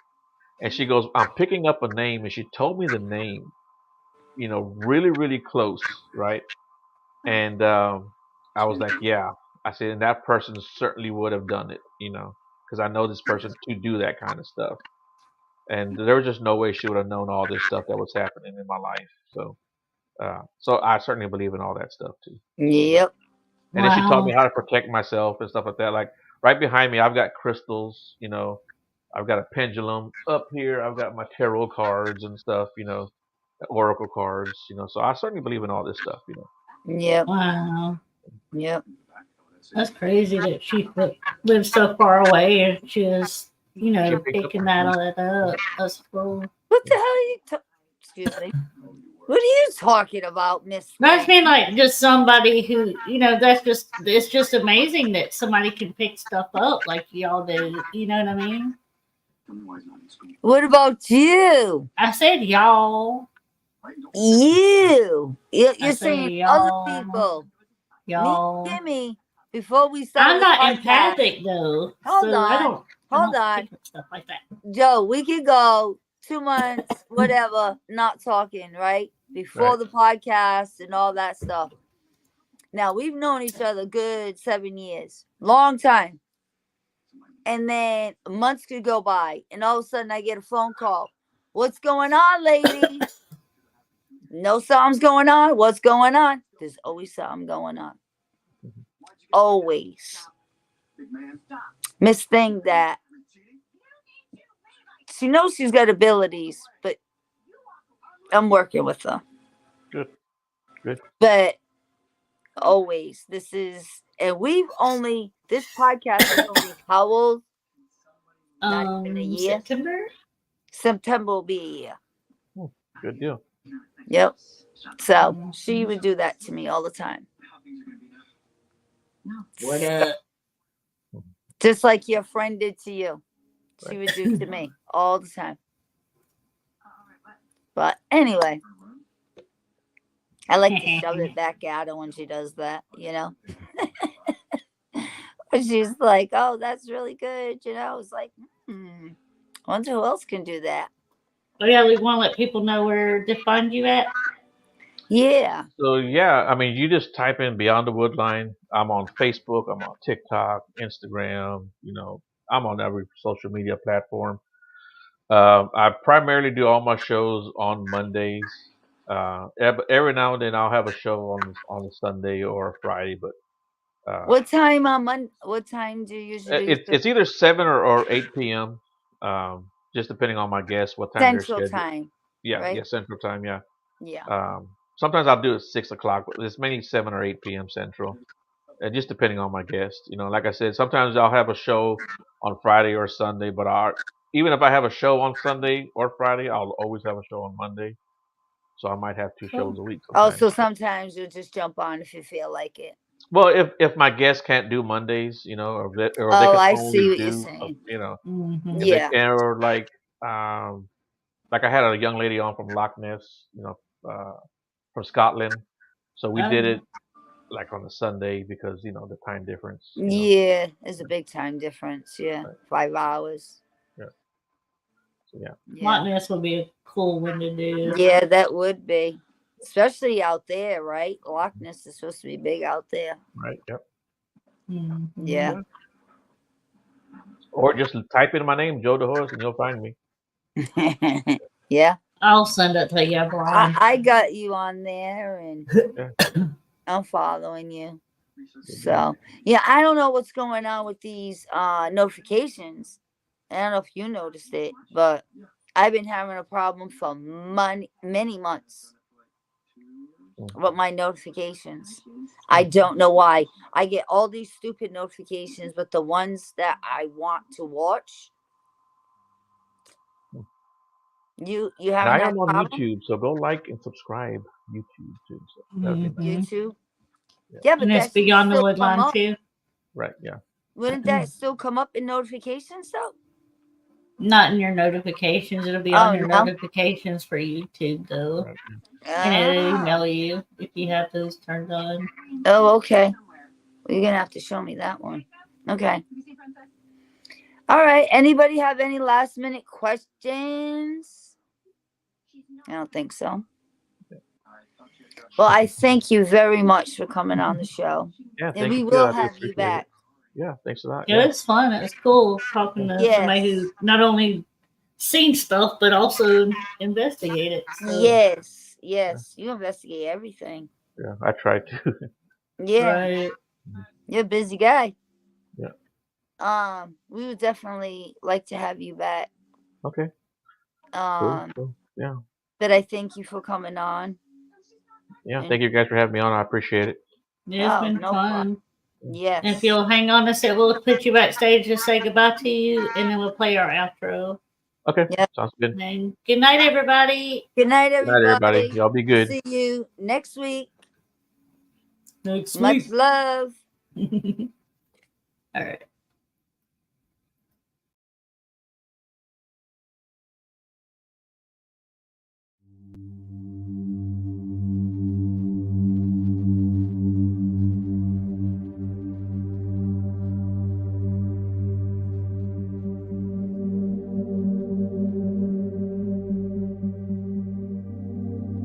And she goes, "I'm picking up a name," and she told me the name. Really, really close, right? And I was like, "Yeah." I said, "And that person certainly would have done it, because I know this person to do that kind of stuff." And there was just no way she would have known all this stuff that was happening in my life. So I certainly believe in all that stuff too. Yep. And then she taught me Wow. how to protect myself and stuff like that. Like right behind me, I've got crystals. I've got a pendulum up here. I've got my tarot cards and stuff. Oracle cards. So I certainly believe in all this stuff. Yep. Wow. Yep. That's crazy that she lived so far away and she was, She picked up picking my that all keys. that up. That's cool. What the hell are you excuse me. What are you talking about, Miss That's Thing? been like just somebody who, it's just amazing that somebody can pick stuff up like y'all do. You know what I mean? What about you? I said y'all. You're I say saying other y'all. people. Y'all. Me and Kimmy, before we I'm started the not podcast. empathic though. Hold so I on. don't Hold on. pick up stuff like that. Joe, we could go 2 months, whatever, not talking, right? Before Right. the podcast and all that stuff. Now, we've known each other good 7 years. Long time. And then months could go by, and all of a sudden I get a phone call. What's going on, lady? No something's going on. What's going on? There's always something going on. Always. Miss Thing that she knows she's got abilities, but I'm working with her. Good. Good. But always, this podcast is only how old? Not even a year. September. September will be a year. Good deal. Yep. So she would do that to me all the time. What up? Just like your friend did to you. She would do to me all the time. But anyway, I like to shove it back at her when she does that, She's like, "Oh, that's really good," It's like, wonder who else can do that. Oh yeah, we want to let people know where to find you at. Yeah. So yeah, I mean, you just type in Beyond the Woodline. I'm on Facebook. I'm on TikTok, Instagram. I'm on every social media platform. I primarily do all my shows on Mondays. Every now and then I'll have a show on a Sunday or a Friday, but What time on Monday? What time do you usually do? it's either 7 or 8 p.m. Just depending on my guests, what time Central they're scheduled. time. Yeah, right? yeah, Central Time. Yeah. Yeah. Sometimes I'll do it 6 o'clock, but it's mainly 7 or 8 p.m. Central. Just depending on my guest. Like I said, sometimes I'll have a show on Friday or Sunday, but even if I have a show on Sunday or Friday, I'll always have a show on Monday. So I might have 2 shows a week. Oh, Sometimes. so sometimes you'll just jump on if you feel like it. Well, if my guests can't do Mondays, or they can I only see what do, you're saying. Mm-hmm. Yeah. or like I had a young lady on from Loch Ness, from Scotland. So we did it like on a Sunday because the time difference. Yeah, there's a big time difference. Yeah, Right. 5 hours. Yeah. So, yeah. Loch Ness would be a cool one to do. Yeah, that would be, especially out there, right? Loch Ness is supposed to be big out there. Right. Yep. Mm-hmm. Yeah. Or just type in my name, Joe DeHoyos, and you'll find me. Yeah. I'll send it to you, Brian. I got you on there, and Yeah. I'm following you. So yeah, I don't know what's going on with these notifications. I don't know if you noticed it, but I've been having a problem for many months with my notifications. I don't know why. I get all these stupid notifications, but the ones that I want to watch, you And haven't I had am a on problem? YouTube, so go like and subscribe YouTube too. So that'd be nice. YouTube. Yeah. Yeah, but And that it's Beyond the should still come Woodline up. too. Right. Yeah. Wouldn't that still come up in notifications though? Not in your notifications. It'll be on your no? notifications for YouTube though. Right. And it'll email you if you have those turned on. Oh, okay. You're gonna have to show me that one. Okay. All right. Anybody have any last minute questions? I don't think so. Well, I thank you very much for coming on the show. Yeah, And thank we you. will I do have you appreciate back. it. Yeah, thanks a lot. Yeah, it's fun. It was cool talking to somebody Yes. who not only seen stuff but also investigated. So, Yes. Yes. You investigate everything. Yeah, I try to. Yeah. right. You're a busy guy. Yeah. We would definitely like to have you back. Okay. Cool. Yeah. But I thank you for coming on. Yeah. And- Thank you guys for having me on. I appreciate it. Yeah, it's been no fun. problem. Yes. And if you'll hang on a sec, we'll put you backstage to say goodbye to you, and then we'll play our outro. Okay. Yep. Sounds good. And good night, everybody. Good night, Good night, everybody. Y'all be good. See you next week. Next Much week. love. All right.